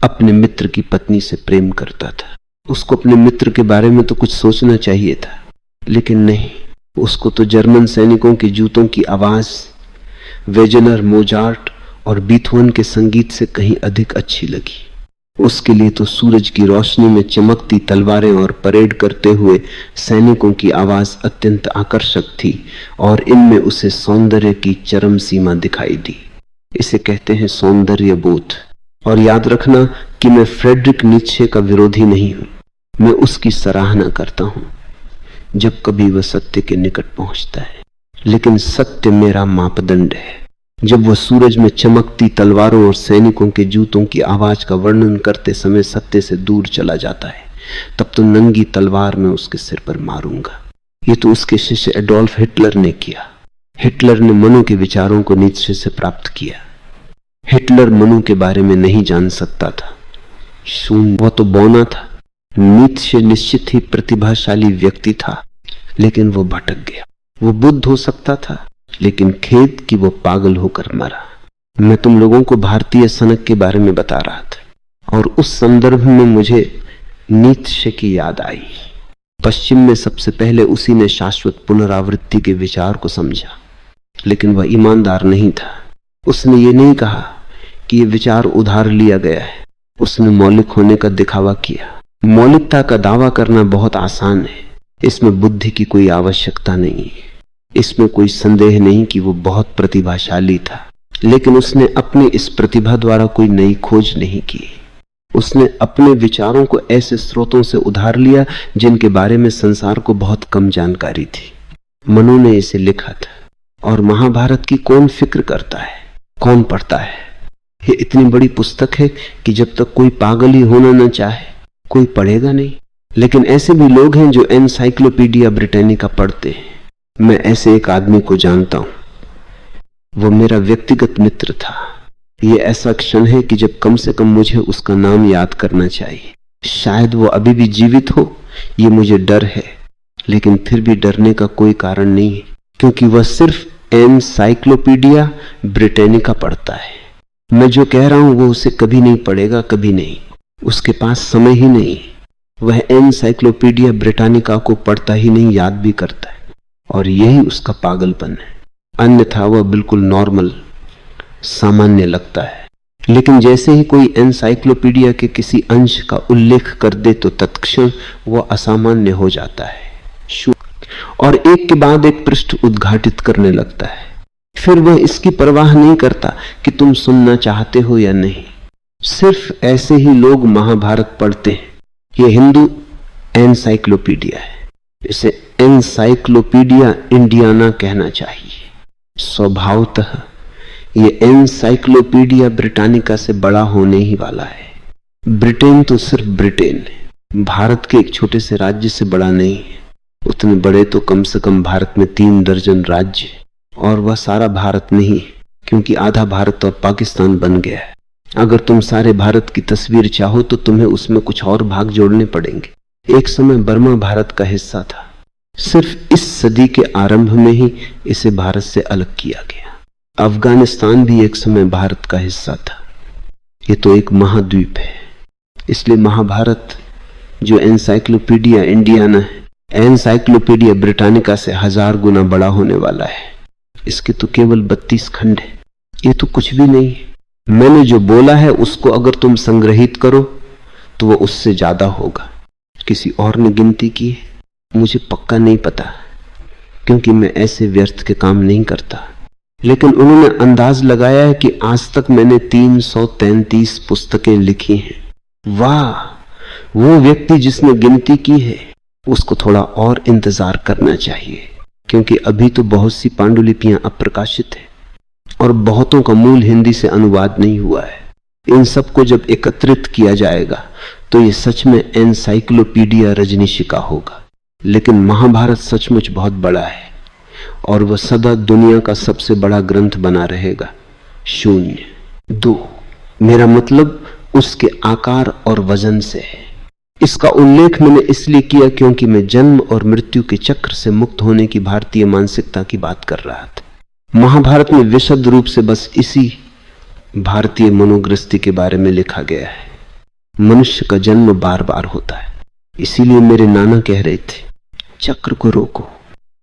अपने मित्र की पत्नी से प्रेम करता था। उसको अपने मित्र के बारे में तो कुछ सोचना चाहिए था, लेकिन नहीं, उसको तो जर्मन सैनिकों के जूतों की आवाज वेजनर, मोजार्ट और बीथोवन के संगीत से कहीं अधिक अच्छी लगी। उसके लिए तो सूरज की रोशनी में चमकती तलवारें और परेड करते हुए सैनिकों की आवाज अत्यंत आकर्षक थी और इनमें उसे सौंदर्य की चरम सीमा दिखाई दी। इसे कहते हैं सौंदर्य बोध। और याद रखना कि मैं फ्रेडरिक नीत्शे का विरोधी नहीं हूं, मैं उसकी सराहना करता हूं जब कभी वह सत्य के निकट पहुंचता है। लेकिन सत्य मेरा मापदंड है। जब वह सूरज में चमकती तलवारों और सैनिकों के जूतों की आवाज का वर्णन करते समय सत्य से दूर चला जाता है, तब तो नंगी तलवार में उसके सिर पर मारूंगा। ये तो उसके शिष्य एडोल्फ हिटलर ने किया। हिटलर ने मनु के विचारों को नीत्शे से प्राप्त किया। हिटलर मनु के बारे में नहीं जान सकता था, शून्य, वह तो बौना था। नीत्शे निश्चित ही प्रतिभाशाली व्यक्ति था, लेकिन वो भटक गया। वो बुद्ध हो सकता था, लेकिन खेद कि वो पागल होकर मरा। मैं तुम लोगों को भारतीय सनक के बारे में बता रहा था और उस संदर्भ में मुझे नीत्शे की याद आई। पश्चिम में सबसे पहले उसी ने शाश्वत पुनरावृत्ति के विचार को समझा, लेकिन वह ईमानदार नहीं था। उसने ये नहीं कहा कि ये विचार उधार लिया गया है, उसने मौलिक होने का दिखावा किया। मौलिकता का दावा करना बहुत आसान है, इसमें बुद्धि की कोई आवश्यकता नहीं है। इसमें कोई संदेह नहीं कि वो बहुत प्रतिभाशाली था, लेकिन उसने अपनी इस प्रतिभा द्वारा कोई नई खोज नहीं की। उसने अपने विचारों को ऐसे स्रोतों से उधार लिया जिनके बारे में संसार को बहुत कम जानकारी थी। मनु ने इसे लिखा था और महाभारत की कौन फिक्र करता है, कौन पढ़ता है? ये इतनी बड़ी पुस्तक है कि जब तक कोई पागल ही होना न चाहे कोई पढ़ेगा नहीं। लेकिन ऐसे भी लोग हैं जो एनसाइक्लोपीडिया ब्रिटानिका पढ़ते हैं। मैं ऐसे एक आदमी को जानता हूं, वो मेरा व्यक्तिगत मित्र था। ये ऐसा क्षण है कि जब कम से कम मुझे उसका नाम याद करना चाहिए। शायद वो अभी भी जीवित हो, ये मुझे डर है, लेकिन फिर भी डरने का कोई कारण नहीं है, क्योंकि वह सिर्फ एनसाइक्लोपीडिया ब्रिटानिका पढ़ता है। मैं जो कह रहा हूं वो उसे कभी नहीं पढ़ेगा, कभी नहीं। उसके पास समय ही नहीं। वह एनसाइक्लोपीडिया ब्रिटानिका को पढ़ता ही नहीं, याद भी करता है, और यही उसका पागलपन है। अन्यथा वह बिल्कुल नॉर्मल, सामान्य लगता है। लेकिन जैसे ही कोई एनसाइक्लोपीडिया के किसी अंश का उल्लेख कर दे तो तत्क्षण वह असामान्य हो जाता है, और एक के बाद एक पृष्ठ उद्घाटित करने लगता है। फिर वह इसकी परवाह नहीं करता कि तुम सुनना चाहते हो या नहीं। सिर्फ ऐसे ही लोग महाभारत पढ़ते हैं। यह हिंदू एनसाइक्लोपीडिया है। इसे एनसाइक्लोपीडिया इंडियाना कहना चाहिए। स्वभावतः यह एनसाइक्लोपीडिया ब्रिटानिका से बड़ा होने ही वाला है। ब्रिटेन तो सिर्फ ब्रिटेन है, भारत के एक छोटे से राज्य से बड़ा नहीं है। उतने बड़े तो कम से कम भारत में 3 दर्जन राज्य, और वह सारा भारत नहीं, क्योंकि आधा भारत और पाकिस्तान बन गया है। अगर तुम सारे भारत की तस्वीर चाहो तो तुम्हें उसमें कुछ और भाग जोड़ने पड़ेंगे। एक समय बर्मा भारत का हिस्सा था। सिर्फ इस सदी के आरंभ में ही इसे भारत से अलग किया गया। अफगानिस्तान भी एक समय भारत का हिस्सा था। ये तो एक महाद्वीप है। इसलिए महाभारत जो एनसाइक्लोपीडिया इंडियाना है, एनसाइक्लोपीडिया ब्रिटानिका से 1000 गुना बड़ा होने वाला है। इसके तो केवल 32 खंड है। ये तो कुछ भी नहीं है। मैंने जो बोला है उसको अगर तुम संग्रहित करो तो वो उससे ज्यादा होगा। किसी और ने गिनती की है, मुझे पक्का नहीं पता, क्योंकि मैं ऐसे व्यर्थ के काम नहीं करता। लेकिन उन्होंने अंदाज लगाया है कि आज तक मैंने 333 पुस्तकें लिखी हैं। वाह! वो व्यक्ति जिसने गिनती की है उसको थोड़ा और इंतजार करना चाहिए, क्योंकि अभी तो बहुत सी पांडुलिपियां अप्रकाशित है और बहुतों का मूल हिंदी से अनुवाद नहीं हुआ है। इन सबको जब एकत्रित किया जाएगा तो ये सच में एनसाइक्लोपीडिया रजनीशिका होगा। लेकिन महाभारत सचमुच बहुत बड़ा है और वह सदा दुनिया का सबसे बड़ा ग्रंथ बना रहेगा। 0, 2, मेरा मतलब उसके आकार और वजन से है। इसका उल्लेख मैंने इसलिए किया क्योंकि मैं जन्म और मृत्यु के चक्र से मुक्त होने की भारतीय मानसिकता की बात कर रहा था। महाभारत में विशद रूप से बस इसी भारतीय मनोगृष्टि के बारे में लिखा गया है। मनुष्य का जन्म बार बार होता है। इसीलिए मेरे नाना कह रहे थे, चक्र को रोको।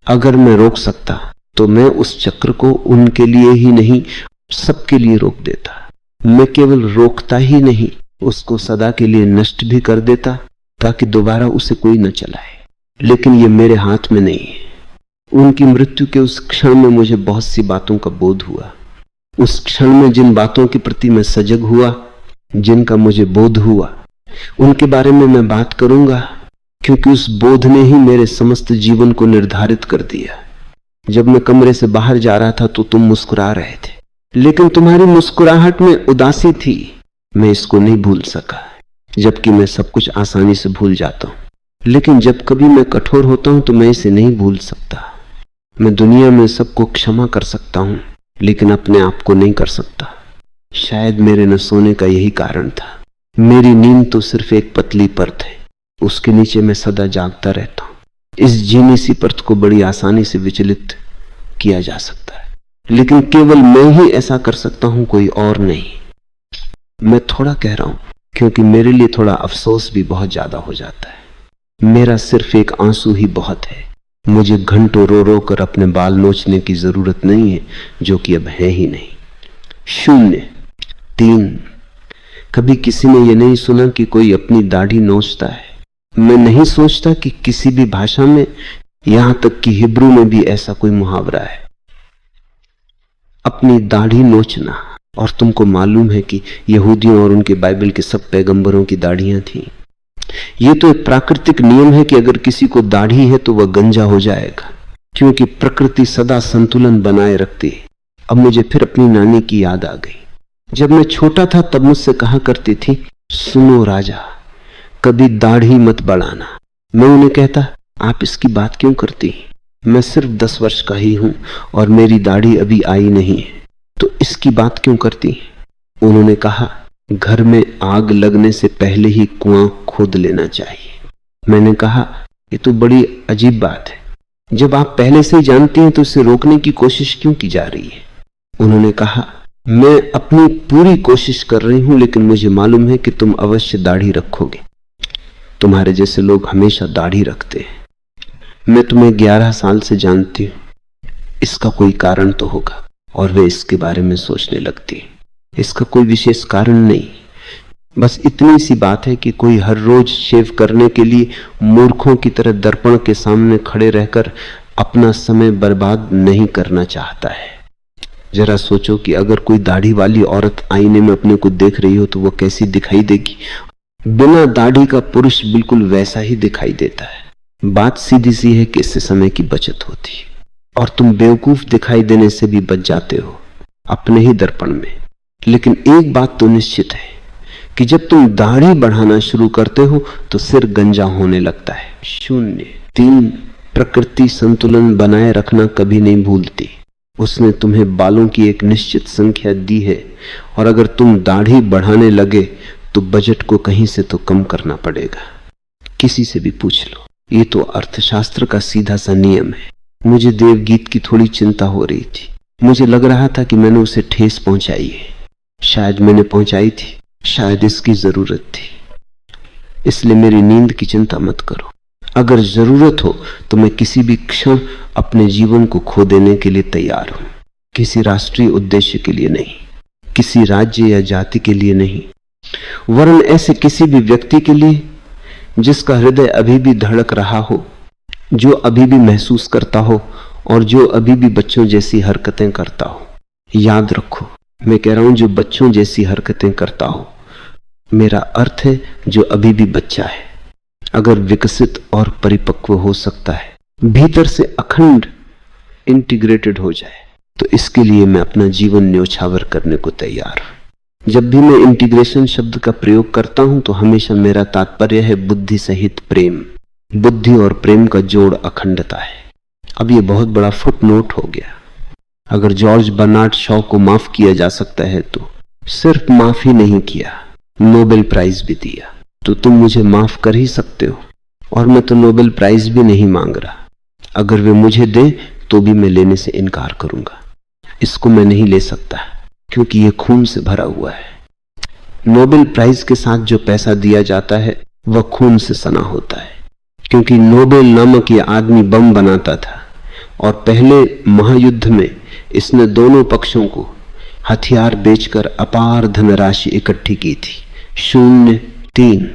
अगर मैं रोक सकता तो मैं उस चक्र को उनके लिए ही नहीं, सबके लिए रोक देता। मैं केवल रोकता ही नहीं, उसको सदा के लिए नष्ट भी कर देता, ताकि दोबारा उसे कोई न चलाए। लेकिन ये मेरे हाथ में नहीं है। उनकी मृत्यु के उस क्षण में मुझे बहुत सी बातों का बोध हुआ। उस क्षण में जिन बातों के प्रति मैं सजग हुआ, जिनका मुझे बोध हुआ, उनके बारे में मैं बात करूंगा, क्योंकि उस बोध ने ही मेरे समस्त जीवन को निर्धारित कर दिया। जब मैं कमरे से बाहर जा रहा था तो तुम मुस्कुरा रहे थे, लेकिन तुम्हारी मुस्कुराहट में उदासी थी। मैं इसको नहीं भूल सका, जबकि मैं सब कुछ आसानी से भूल जाता हूं। लेकिन जब कभी मैं कठोर होता हूं तो मैं इसे नहीं भूल सकता। मैं दुनिया में सबको क्षमा कर सकता हूं, लेकिन अपने आप को नहीं कर सकता। शायद मेरे न सोने का यही कारण था। मेरी नींद तो सिर्फ एक पतली परत है, उसके नीचे मैं सदा जागता रहता हूं। इस झीनी सी परत को बड़ी आसानी से विचलित किया जा सकता है, लेकिन केवल मैं ही ऐसा कर सकता हूं, कोई और नहीं। मैं थोड़ा कह रहा हूं क्योंकि मेरे लिए थोड़ा अफसोस भी बहुत ज्यादा हो जाता है। मेरा सिर्फ एक आंसू ही बहुत है। मुझे घंटों रो रो कर अपने बाल नोचने की जरूरत नहीं है, जो कि अब है ही नहीं। 0, 3, कभी किसी ने यह नहीं सुना कि कोई अपनी दाढ़ी नोचता है। मैं नहीं सोचता कि किसी भी भाषा में, यहां तक कि हिब्रू में भी ऐसा कोई मुहावरा है, अपनी दाढ़ी नोचना। और तुमको मालूम है कि यहूदियों और उनके बाइबल के सब पैगंबरों की दाढ़ियां थीं। यह तो एक प्राकृतिक नियम है कि अगर किसी को दाढ़ी है तो वह गंजा हो जाएगा, क्योंकि प्रकृति सदा संतुलन बनाए रखती है। अब मुझे फिर अपनी नानी की याद आ गई। जब मैं छोटा था तब मुझसे कहा करती थी, सुनो राजा, कभी दाढ़ी मत बढ़ाना। मैं उन्हें कहता, आप इसकी बात क्यों करती? मैं सिर्फ 10 वर्ष का ही हूं और मेरी दाढ़ी अभी आई नहीं है, तो इसकी बात क्यों करती? उन्होंने कहा, घर में आग लगने से पहले ही कुआं खोद लेना चाहिए। मैंने कहा, ये तो बड़ी अजीब बात है। जब आप पहले से ही जानती हैं तो इसे रोकने की कोशिश क्यों की जा रही है? उन्होंने कहा, मैं अपनी पूरी कोशिश कर रही हूं, लेकिन मुझे मालूम है कि तुम अवश्य दाढ़ी रखोगे। तुम्हारे जैसे लोग हमेशा दाढ़ी रखते हैं। मैं तुम्हें 11 साल से जानती हूं। इसका कोई कारण तो होगा। और वे इसके बारे में सोचने लगती है। इसका कोई विशेष कारण नहीं, बस इतनी सी बात है कि कोई हर रोज शेव करने के लिए मूर्खों की तरह दर्पण के सामने खड़े रहकर अपना समय बर्बाद नहीं करना चाहता है। जरा सोचो कि अगर कोई दाढ़ी वाली औरत आईने में अपने को देख रही हो तो वो कैसी दिखाई देगी। बिना दाढ़ी का पुरुष बिल्कुल वैसा ही दिखाई देता है। बात सीधी सी है कि इससे समय की बचत होती है और तुम बेवकूफ दिखाई देने से भी बच जाते हो अपने ही दर्पण में। लेकिन एक बात तो निश्चित है कि जब तुम दाढ़ी बढ़ाना शुरू करते हो तो सिर गंजा होने लगता है। 0, 3 प्रकृति संतुलन बनाए रखना कभी नहीं भूलती। उसने तुम्हें बालों की एक निश्चित संख्या दी है और अगर तुम दाढ़ी बढ़ाने लगे तो बजट को कहीं से तो कम करना पड़ेगा। किसी से भी पूछ लो, ये तो अर्थशास्त्र का सीधा सा नियम है। मुझे देवगीत की थोड़ी चिंता हो रही थी। मुझे लग रहा था कि मैंने उसे ठेस पहुंचाई है। शायद मैंने पहुंचाई थी, शायद इसकी जरूरत थी। इसलिए मेरी नींद की चिंता मत करो। अगर जरूरत हो तो मैं किसी भी क्षण अपने जीवन को खो देने के लिए तैयार हूं। किसी राष्ट्रीय उद्देश्य के लिए नहीं, किसी राज्य या जाति के लिए नहीं, वरन ऐसे किसी भी व्यक्ति के लिए जिसका हृदय अभी भी धड़क रहा हो, जो अभी भी महसूस करता हो और जो अभी भी बच्चों जैसी हरकतें करता हो। याद रखो, मैं कह रहा हूं जो बच्चों जैसी हरकतें करता हो। मेरा अर्थ है जो अभी भी बच्चा है, अगर विकसित और परिपक्व हो सकता है, भीतर से अखंड इंटीग्रेटेड हो जाए, तो इसके लिए मैं अपना जीवन न्योछावर करने को तैयार हूं। जब भी मैं इंटीग्रेशन शब्द का प्रयोग करता हूं तो हमेशा मेरा तात्पर्य है बुद्धि सहित प्रेम। बुद्धि और प्रेम का जोड़ अखंडता है। अब ये बहुत बड़ा फुटनोट हो गया। अगर जॉर्ज बर्नार्ड शॉ को माफ किया जा सकता है तो सिर्फ माफ ही नहीं किया, नोबेल प्राइज भी दिया। तो तुम मुझे माफ कर ही सकते हो। और मैं तो नोबेल प्राइज भी नहीं मांग रहा। अगर वे मुझे दें तो भी मैं लेने से इनकार करूंगा। इसको मैं नहीं ले सकता क्योंकि ये खून से भरा हुआ है। नोबेल प्राइज के साथ जो पैसा दिया जाता है वह खून से सना होता है, क्योंकि नोबेल नामक ये आदमी बम बनाता था और पहले महायुद्ध में इसने दोनों पक्षों को हथियार बेचकर अपार धनराशि इकट्ठी की थी। 03।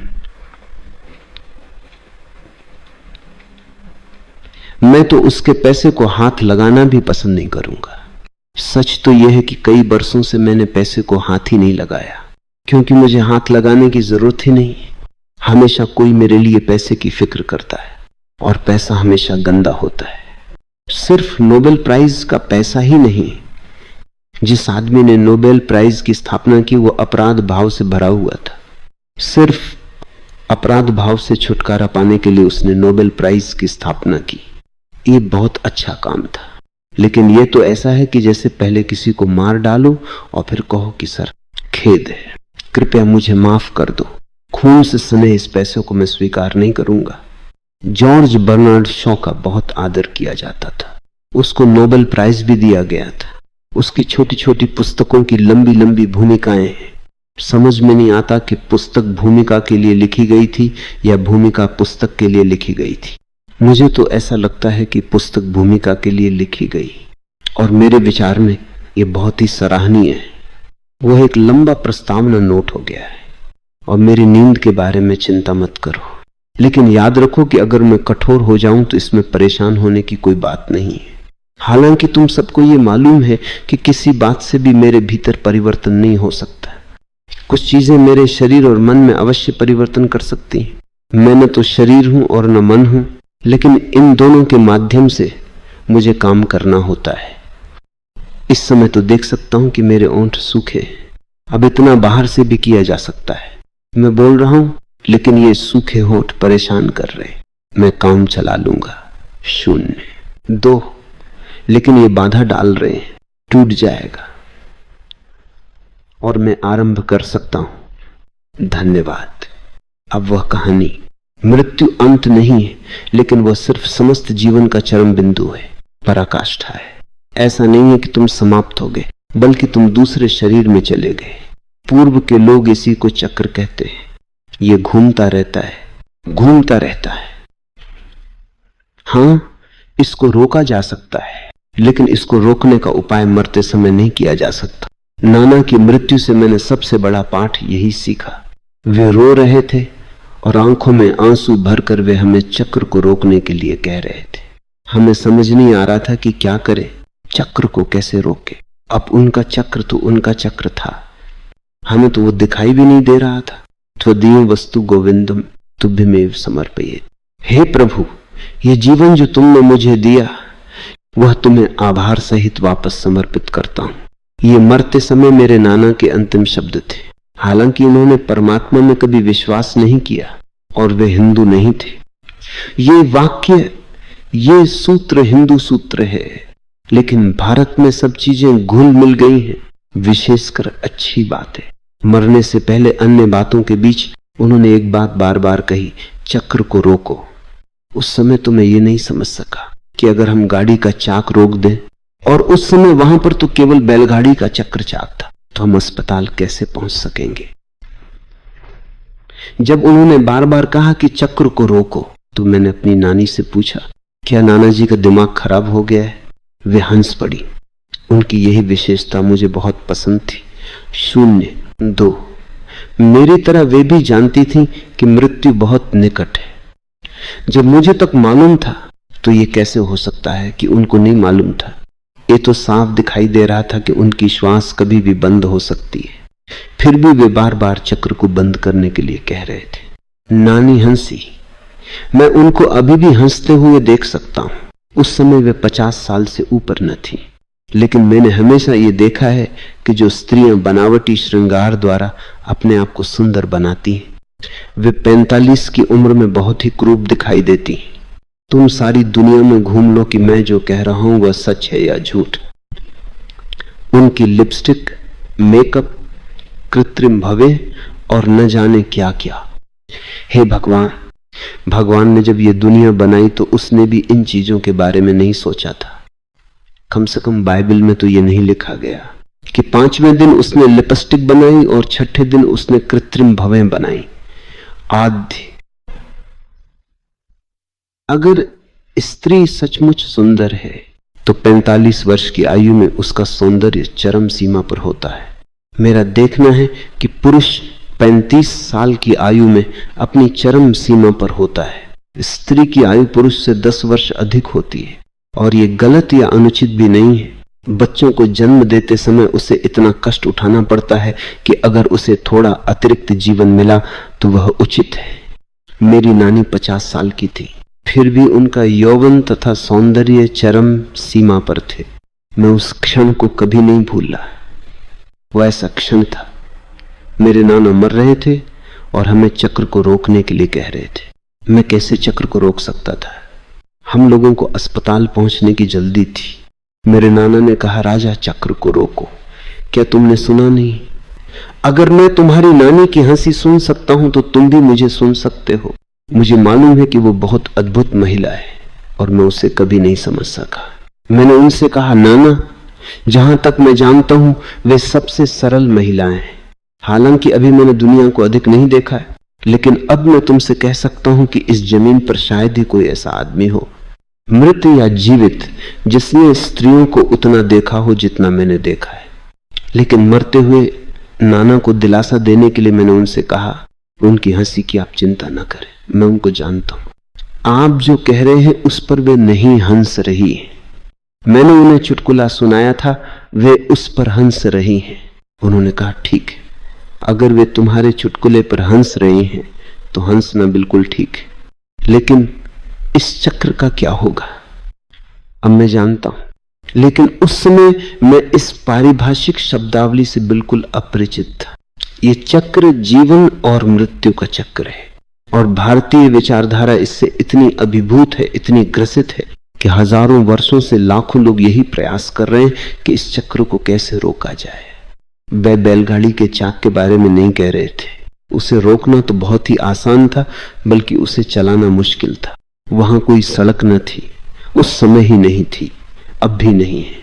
मैं तो उसके पैसे को हाथ लगाना भी पसंद नहीं करूंगा। सच तो यह है कि कई बरसों से मैंने पैसे को हाथ ही नहीं लगाया, क्योंकि मुझे हाथ लगाने की जरूरत ही नहीं। हमेशा कोई मेरे लिए पैसे की फिक्र करता है और पैसा हमेशा गंदा होता है। सिर्फ नोबेल प्राइज का पैसा ही नहीं, जिस आदमी ने नोबेल प्राइज की स्थापना की वो अपराध भाव से भरा हुआ था। सिर्फ अपराध भाव से छुटकारा पाने के लिए उसने नोबेल प्राइज की स्थापना की। ये बहुत अच्छा काम था, लेकिन ये तो ऐसा है कि जैसे पहले किसी को मार डालो और फिर कहो कि सर खेद है, कृपया मुझे माफ कर दो। खून से सने इस पैसे को मैं स्वीकार नहीं करूंगा। जॉर्ज बर्नार्ड शॉ का बहुत आदर किया जाता था। उसको नोबेल प्राइज भी दिया गया था। उसकी छोटी छोटी पुस्तकों की लंबी लंबी भूमिकाएं हैं। समझ में नहीं आता कि पुस्तक भूमिका के लिए लिखी गई थी या भूमिका पुस्तक के लिए लिखी गई थी। मुझे तो ऐसा लगता है कि पुस्तक भूमिका के लिए लिखी गई, और मेरे विचार में ये बहुत ही सराहनीय है। वह एक लंबा प्रस्तावना नोट हो गया है। और मेरी नींद के बारे में चिंता मत करो, लेकिन याद रखो कि अगर मैं कठोर हो जाऊं तो इसमें परेशान होने की कोई बात नहीं है। हालांकि तुम सबको ये मालूम है कि किसी बात से भी मेरे भीतर परिवर्तन नहीं हो सकता। कुछ चीजें मेरे शरीर और मन में अवश्य परिवर्तन कर सकती हैं। मैं न तो शरीर हूं और न मन हूं, लेकिन इन दोनों के माध्यम से मुझे काम करना होता है। इस समय तो देख सकता हूं कि मेरे ओंठ सूखे। अब इतना बाहर से भी किया जा सकता है। मैं बोल रहा हूं, लेकिन ये सूखे होंठ परेशान कर रहे। मैं काम चला लूंगा। 0, 2, लेकिन ये बाधा डाल रहे हैं, टूट जाएगा और मैं आरंभ कर सकता हूं। धन्यवाद। अब वह कहानी, मृत्यु अंत नहीं है, लेकिन वह सिर्फ समस्त जीवन का चरम बिंदु है, पराकाष्ठा है। ऐसा नहीं है कि तुम समाप्त हो गए, बल्कि तुम दूसरे शरीर में चले गए। पूर्व के लोग इसी को चक्र कहते हैं। ये घूमता रहता है, घूमता रहता है। हाँ, इसको रोका जा सकता है, लेकिन इसको रोकने का उपाय मरते समय नहीं किया जा सकता। नाना की मृत्यु से मैंने सबसे बड़ा पाठ यही सीखा। वे रो रहे थे और आंखों में आंसू भरकर वे हमें चक्र को रोकने के लिए कह रहे थे। हमें समझ नहीं आ रहा था कि क्या करें, चक्र को कैसे रोके। अब उनका चक्र तो उनका चक्र था, हमें तो वो दिखाई भी नहीं दे रहा था। त्वदीय वस्तु गोविंदम तुभ्यमेव समर्पयेत्। हे प्रभु, ये जीवन जो तुमने मुझे दिया वह तुम्हें आभार सहित वापस समर्पित करता हूं। ये मरते समय मेरे नाना के अंतिम शब्द थे। हालांकि उन्होंने परमात्मा में कभी विश्वास नहीं किया और वे हिंदू नहीं थे। ये वाक्य, ये सूत्र हिंदू सूत्र है, लेकिन भारत में सब चीजें घुल मिल गई हैं। विशेषकर अच्छी बात है। मरने से पहले अन्य बातों के बीच उन्होंने एक बात बार बार कही, चक्र को रोको। उस समय तो मैं ये नहीं समझ सका कि अगर हम गाड़ी का चाक रोक दें, और उस समय वहां पर तो केवल बैलगाड़ी का चक्र चाक था, तो हम अस्पताल कैसे पहुंच सकेंगे। जब उन्होंने बार बार कहा कि चक्र को रोको, तो मैंने अपनी नानी से पूछा, क्या नाना जी का दिमाग खराब हो गया है? वे हंस पड़ी। उनकी यही विशेषता मुझे बहुत पसंद थी। 0, 2। मेरी तरह वे भी जानती थी कि मृत्यु बहुत निकट है। जब मुझे तक मालूम था तो ये कैसे हो सकता है कि उनको नहीं मालूम था। ये तो साफ दिखाई दे रहा था कि उनकी श्वास कभी भी बंद हो सकती है। फिर भी वे बार बार चक्र को बंद करने के लिए कह रहे थे। नानी हंसी। मैं उनको अभी भी हंसते हुए देख सकता हूं। उस समय वे 50 साल से ऊपर न थी, लेकिन मैंने हमेशा ये देखा है कि जो स्त्रियां बनावटी श्रृंगार द्वारा अपने आप को सुंदर बनाती हैं, वे 45 की उम्र में बहुत ही क्रूप दिखाई देती हैं। तुम सारी दुनिया में घूम लो कि मैं जो कह रहा हूं वह सच है या झूठ। उनकी लिपस्टिक, मेकअप, कृत्रिम भवे और न जाने क्या क्या। हे भगवान, भगवान ने जब ये दुनिया बनाई तो उसने भी इन चीजों के बारे में नहीं सोचा था। कम से कम बाइबल में तो ये नहीं लिखा गया कि 5वें दिन उसने लिपस्टिक बनाई और 6ठे दिन उसने कृत्रिम भवें बनाई। आदि अगर स्त्री सचमुच सुंदर है तो 45 वर्ष की आयु में उसका सौंदर्य चरम सीमा पर होता है। मेरा देखना है कि पुरुष 35 साल की आयु में अपनी चरम सीमा पर होता है। स्त्री की आयु पुरुष से 10 वर्ष अधिक होती है, और ये गलत या अनुचित भी नहीं है। बच्चों को जन्म देते समय उसे इतना कष्ट उठाना पड़ता है कि अगर उसे थोड़ा अतिरिक्त जीवन मिला तो वह उचित है। मेरी नानी 50 साल की थी, फिर भी उनका यौवन तथा सौंदर्य चरम सीमा पर थे। मैं उस क्षण को कभी नहीं भूला। वह ऐसा क्षण था, मेरे नाना मर रहे थे और हमें चक्र को रोकने के लिए कह रहे थे। मैं कैसे चक्र को रोक सकता था? हम लोगों को अस्पताल पहुंचने की जल्दी थी। मेरे नाना ने कहा, राजा चक्र को रोको। क्या तुमने सुना नहीं? अगर मैं तुम्हारी नानी की हंसी सुन सकता हूं तो तुम भी मुझे सुन सकते हो। मुझे मालूम है कि वो बहुत अद्भुत महिला है और मैं उसे कभी नहीं समझ सका। मैंने उनसे कहा, नाना, जहां तक मैं जानता हूं वे सबसे सरल महिलाएं हैं। हालांकि अभी मैंने दुनिया को अधिक नहीं देखा है, लेकिन अब मैं तुमसे कह सकता हूं कि इस जमीन पर शायद ही कोई ऐसा आदमी हो, मृत या जीवित, जिसने स्त्रियों को उतना देखा हो जितना मैंने देखा है। लेकिन मरते हुए नाना को दिलासा देने के लिए मैंने उनसे कहा, उनकी हंसी की आप चिंता न करें, मैं उनको जानता हूं। आप जो कह रहे हैं उस पर वे नहीं हंस रही हैं। मैंने उन्हें चुटकुला सुनाया था, वे उस पर हंस रही हैं। उन्होंने कहा, ठीक है, अगर वे तुम्हारे चुटकुले पर हंस रही हैं तो हंसना बिल्कुल ठीक है, लेकिन इस चक्र का क्या होगा? अब मैं जानता हूं, लेकिन उस समय मैं इस पारिभाषिक शब्दावली से बिल्कुल अपरिचित था। ये चक्र जीवन और मृत्यु का चक्र है, और भारतीय विचारधारा इससे इतनी अभिभूत है, इतनी ग्रसित है कि हजारों वर्षों से लाखों लोग यही प्रयास कर रहे हैं कि इस चक्र को कैसे रोका जाए। वे बैलगाड़ी के चाक के बारे में नहीं कह रहे थे। उसे रोकना तो बहुत ही आसान था, बल्कि उसे चलाना मुश्किल था। वहां कोई सड़क न थी, उस समय ही नहीं थी, अब भी नहीं है।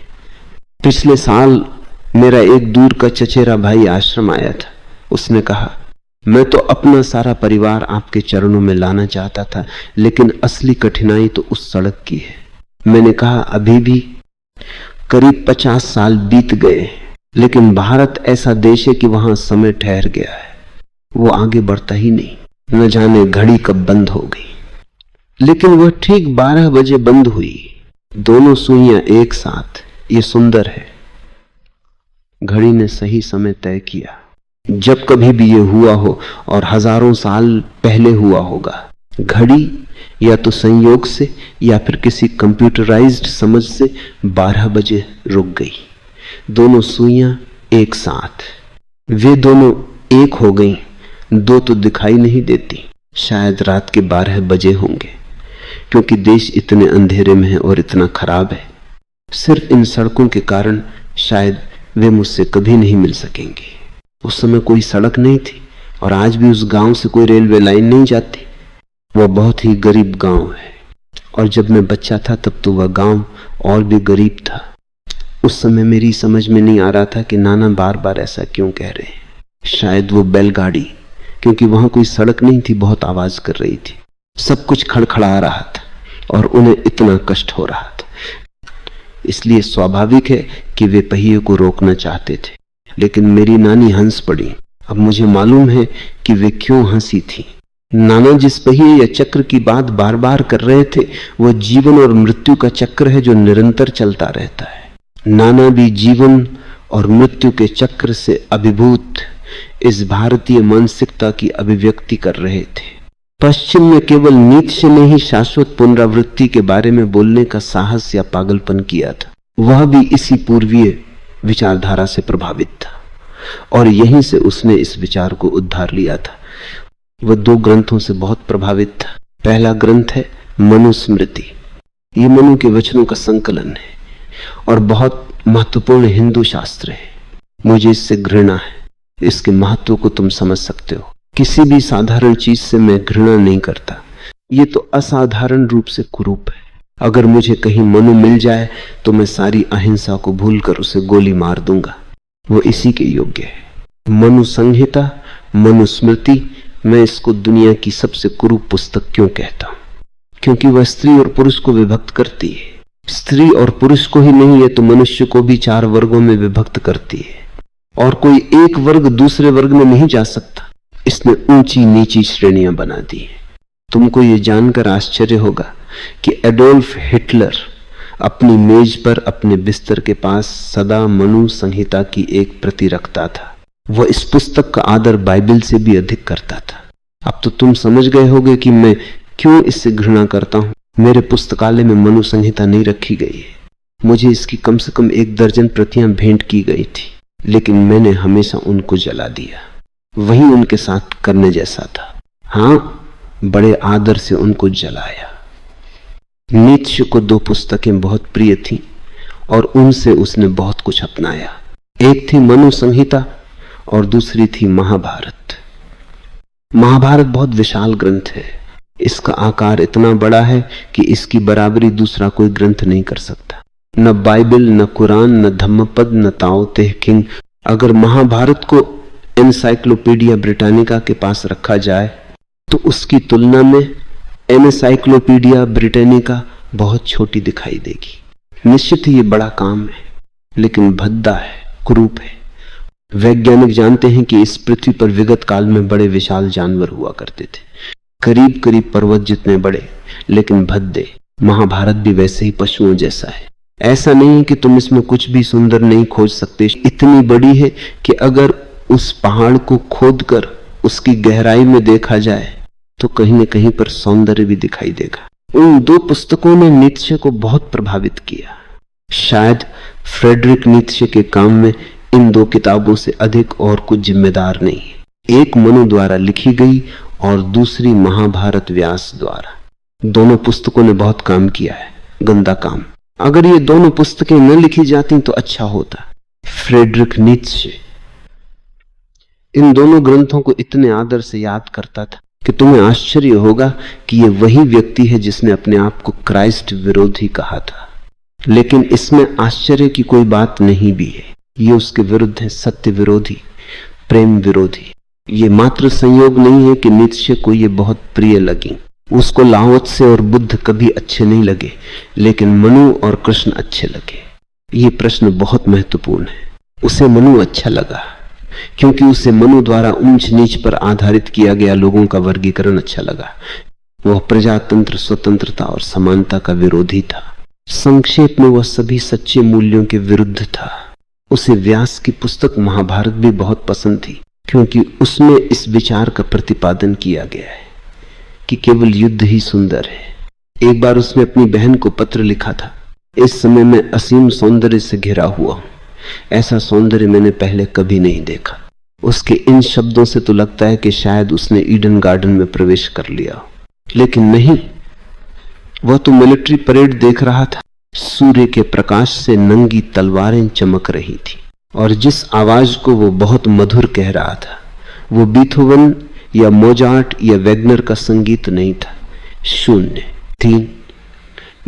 पिछले साल मेरा एक दूर का चचेरा भाई आश्रम आया था। उसने कहा, मैं तो अपना सारा परिवार आपके चरणों में लाना चाहता था, लेकिन असली कठिनाई तो उस सड़क की है। मैंने कहा, अभी भी करीब 50 साल बीत गए, लेकिन भारत ऐसा देश है कि वहां समय ठहर गया है, वो आगे बढ़ता ही नहीं। न जाने घड़ी कब बंद हो गई। लेकिन वह ठीक 12 बजे बंद हुई, दोनों सुइयां एक साथ। ये सुंदर है, घड़ी ने सही समय तय किया। जब कभी भी ये हुआ हो, और हजारों साल पहले हुआ होगा, घड़ी या तो संयोग से या फिर किसी कंप्यूटराइज्ड समझ से 12 बजे रुक गई। दोनों सुइयां एक साथ, वे दोनों एक हो गई। दो तो दिखाई नहीं देती, शायद रात के 12 बजे होंगे, क्योंकि देश इतने अंधेरे में है और इतना खराब है। सिर्फ इन सड़कों के कारण शायद वे मुझसे कभी नहीं मिल सकेंगे। उस समय कोई सड़क नहीं थी, और आज भी उस गांव से कोई रेलवे लाइन नहीं जाती। वह बहुत ही गरीब गांव है, और जब मैं बच्चा था तब तो वह गांव और भी गरीब था। उस समय मेरी समझ में नहीं आ रहा था कि नाना बार बार ऐसा क्यों कह रहे हैं। शायद वो बैलगाड़ी, क्योंकि वहां कोई सड़क नहीं थी, बहुत आवाज कर रही थी, सब कुछ खड़खड़ा रहा था और उन्हें इतना कष्ट हो रहा था। इसलिए स्वाभाविक है कि वे पहिए को रोकना चाहते थे, लेकिन मेरी नानी हंस पड़ी। अब मुझे मालूम है कि वे क्यों हंसी थी। नाना जिस पहिए या चक्र की बात बार बार कर रहे थे, वह जीवन और मृत्यु का चक्र है जो निरंतर चलता रहता है। नाना भी जीवन और मृत्यु के चक्र से अभिभूत इस भारतीय मानसिकता की अभिव्यक्ति कर रहे थे। पश्चिम में केवल नीत्शे ने ही शाश्वत पुनरावृत्ति के बारे में बोलने का साहस या पागलपन किया था। वह भी इसी पूर्वीय विचारधारा से प्रभावित था, और यहीं से उसने इस विचार को उद्धार लिया था। वह 2 ग्रंथों से बहुत प्रभावित था। पहला ग्रंथ है मनुस्मृति। ये मनु के वचनों का संकलन है और बहुत महत्वपूर्ण हिंदू शास्त्र है। मुझे इससे घृणा है, इसके महत्व को तुम समझ सकते हो। किसी भी साधारण चीज से मैं घृणा नहीं करता, ये तो असाधारण रूप से कुरूप है। अगर मुझे कहीं मनु मिल जाए तो मैं सारी अहिंसा को भूलकर उसे गोली मार दूंगा। वो इसी के योग्य है। मनु संहिता, मनुस्मृति, मैं इसको दुनिया की सबसे कुरूप पुस्तक क्यों कहता हूं? क्योंकि वह स्त्री और पुरुष को विभक्त करती है। स्त्री और पुरुष को ही नहीं है तो मनुष्य को भी 4 वर्गों में विभक्त करती है, और कोई एक वर्ग दूसरे वर्ग में नहीं जा सकता। इसने ऊंची नीची श्रेणियां बना दी है। तुमको ये जानकर आश्चर्य होगा कि एडोल्फ हिटलर अपनी मेज पर अपने बिस्तर के पास सदा मनु संहिता की एक प्रति रखता था। वह इस पुस्तक का आदर बाइबल से भी अधिक करता था। अब तो तुम समझ गए होगे कि मैं क्यों इससे घृणा करता हूं। मेरे पुस्तकालय में मनु संहिता नहीं रखी गई है। मुझे इसकी कम से कम 1 दर्जन प्रतियां भेंट की गई थी, लेकिन मैंने हमेशा उनको जला दिया। वही उनके साथ करने जैसा था। हाँ, बड़े आदर से उनको जलाया। नीत्शे को 2 पुस्तकें बहुत प्रिय थीं और उनसे उसने बहुत कुछ अपनाया। एक थी मनु संहिता और दूसरी थी महाभारत। महाभारत बहुत विशाल ग्रंथ है। इसका आकार इतना बड़ा है कि इसकी बराबरी दूसरा कोई ग्रंथ नहीं कर सकता। न बाइबल, न कुरान, न धम्मपद, न ताओ ते किंग। अगर महाभारत को एनसाइक्लोपीडिया ब्रिटानिका के पास रखा जाए तो उसकी तुलना में एनसाइक्लोपीडिया ब्रिटानिका बहुत छोटी दिखाई देगी। निश्चित ही ये बड़ा काम है, लेकिन भद्दा है, कुरूप है। वैज्ञानिक जानते हैं कि इस पृथ्वी पर विगत काल में बड़े विशाल जानवर हुआ करते थे, करीब करीब पर्वत जितने बड़े, लेकिन भद्दे। महाभारत भी वैसे ही पशुओं जैसा है। ऐसा नहीं कि तुम इसमें कुछ भी सुंदर नहीं खोज सकते। इतनी बड़ी है कि अगर उस पहाड़ को खोदकर उसकी गहराई में देखा जाए तो कहीं न कहीं पर सौंदर्य भी दिखाई देगा। उन 2 पुस्तकों ने नीत्शे को बहुत प्रभावित किया। शायद फ्रेडरिक नीत्शे के काम में इन 2 किताबों से अधिक और कुछ जिम्मेदार नहीं है। एक मनु द्वारा लिखी गई और दूसरी महाभारत व्यास द्वारा। दोनों पुस्तकों ने बहुत काम किया है, गंदा काम। अगर ये दोनों पुस्तकें न लिखी जाती तो अच्छा होता। फ्रेडरिक नीत्शे इन दोनों ग्रंथों को इतने आदर से याद करता था कि तुम्हें आश्चर्य होगा कि ये वही व्यक्ति है जिसने अपने आप को क्राइस्ट विरोधी कहा था। लेकिन इसमें आश्चर्य की कोई बात नहीं भी है, ये उसके विरुद्ध है, सत्य विरोधी, प्रेम विरोधी। ये मात्र संयोग नहीं है कि नीत्शे को ये बहुत प्रिय लगी। उसको लाओत्से और बुद्ध कभी अच्छे नहीं लगे, लेकिन मनु और कृष्ण अच्छे लगे। ये प्रश्न बहुत महत्वपूर्ण है। उसे मनु अच्छा लगा क्योंकि उसे मनु द्वारा ऊंच नीच पर आधारित किया गया लोगों का वर्गीकरण अच्छा लगा। वह प्रजातंत्र, स्वतंत्रता और समानता का विरोधी था। संक्षेप में वह सभी सच्चे मूल्यों के विरुद्ध था। उसे व्यास की पुस्तक महाभारत भी बहुत पसंद थी क्योंकि उसमें इस विचार का प्रतिपादन किया गया है कि केवल युद्ध ही सुंदर है। एक बार उसने अपनी बहन को पत्र लिखा था, इस समय मैं असीम सौंदर्य से घिरा हुआ हूं, ऐसा सौंदर्य मैंने पहले कभी नहीं देखा। उसके इन शब्दों से तो लगता है कि शायद उसने ईडन गार्डन में प्रवेश कर लिया, लेकिन नहीं, वह तो मिलिट्री परेड देख रहा था। सूर्य के प्रकाश से नंगी तलवारें चमक रही थी और जिस आवाज को वो बहुत मधुर कह रहा था वो बीथोवन या मोजार्ट या वैगनर का संगीत नहीं था, शून्य थी,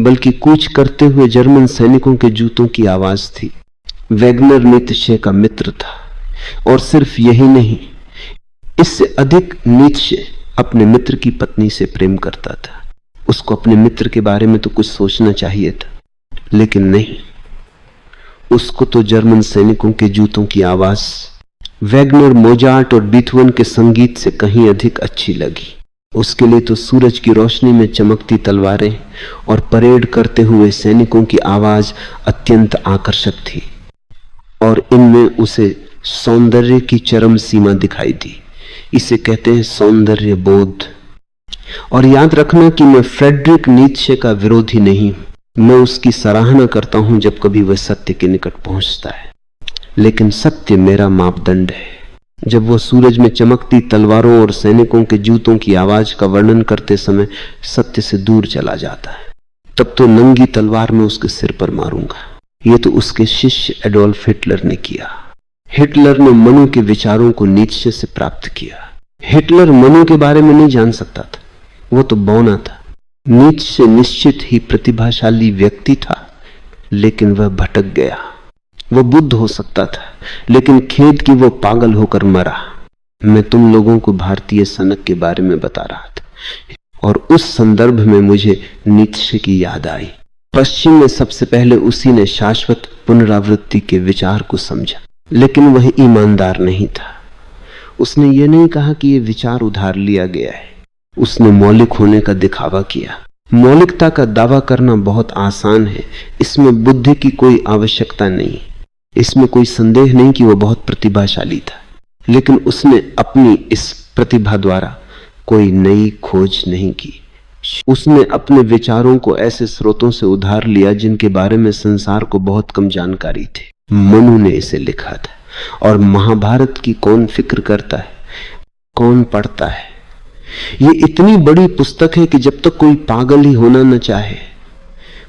बल्कि कूच करते हुए जर्मन सैनिकों के जूतों की आवाज थी। वैगनर नीत्शे का मित्र था और सिर्फ यही नहीं, इससे अधिक नीत्शे अपने मित्र की पत्नी से प्रेम करता था। उसको अपने मित्र के बारे में तो कुछ सोचना चाहिए था, लेकिन नहीं, उसको तो जर्मन सैनिकों के जूतों की आवाज वैगनर, मोजार्ट और बीथोवन के संगीत से कहीं अधिक अच्छी लगी। उसके लिए तो सूरज की रोशनी में चमकती तलवारें और परेड करते हुए सैनिकों की आवाज अत्यंत आकर्षक थी और इनमें उसे सौंदर्य की चरम सीमा दिखाई दी। इसे कहते हैं सौंदर्य बोध। और याद रखना कि मैं फ्रेडरिक नीत्शे का विरोधी नहीं हूं, मैं उसकी सराहना करता हूं जब कभी वह सत्य के निकट पहुंचता है, लेकिन सत्य मेरा मापदंड है। जब वह सूरज में चमकती तलवारों और सैनिकों के जूतों की आवाज का वर्णन करते समय सत्य से दूर चला जाता है, तब तो नंगी तलवार में उसके सिर पर मारूंगा। ये तो उसके शिष्य एडोल्फ हिटलर ने किया। हिटलर ने मनु के विचारों को नीत्शे से प्राप्त किया। हिटलर मनु के बारे में नहीं जान सकता था, वो तो बौना था। नीत्शे निश्चित ही प्रतिभाशाली व्यक्ति था, लेकिन वह भटक गया। वो बुद्ध हो सकता था, लेकिन खेद कि वो पागल होकर मरा। मैं तुम लोगों को भारतीय सनक के बारे में बता रहा था और उस संदर्भ में मुझे नीत्शे की याद आई। पश्चिम में सबसे पहले उसी ने शाश्वत पुनरावृत्ति के विचार को समझा, लेकिन वह ईमानदार नहीं था। उसने ये नहीं कहा कि यह विचार उधार लिया गया है, उसने मौलिक होने का दिखावा किया। मौलिकता का दावा करना बहुत आसान है, इसमें बुद्धि की कोई आवश्यकता नहीं, इसमें कोई संदेह नहीं कि वह बहुत प्रतिभाशाली था, लेकिन उसने अपनी इस प्रतिभा द्वारा कोई नई खोज नहीं की। उसने अपने विचारों को ऐसे स्रोतों से उधार लिया जिनके बारे में संसार को बहुत कम जानकारी थी। मनु ने इसे लिखा था और महाभारत की कौन फिक्र करता है, कौन पढ़ता है। ये इतनी बड़ी पुस्तक है कि जब तक कोई पागल ही होना न चाहे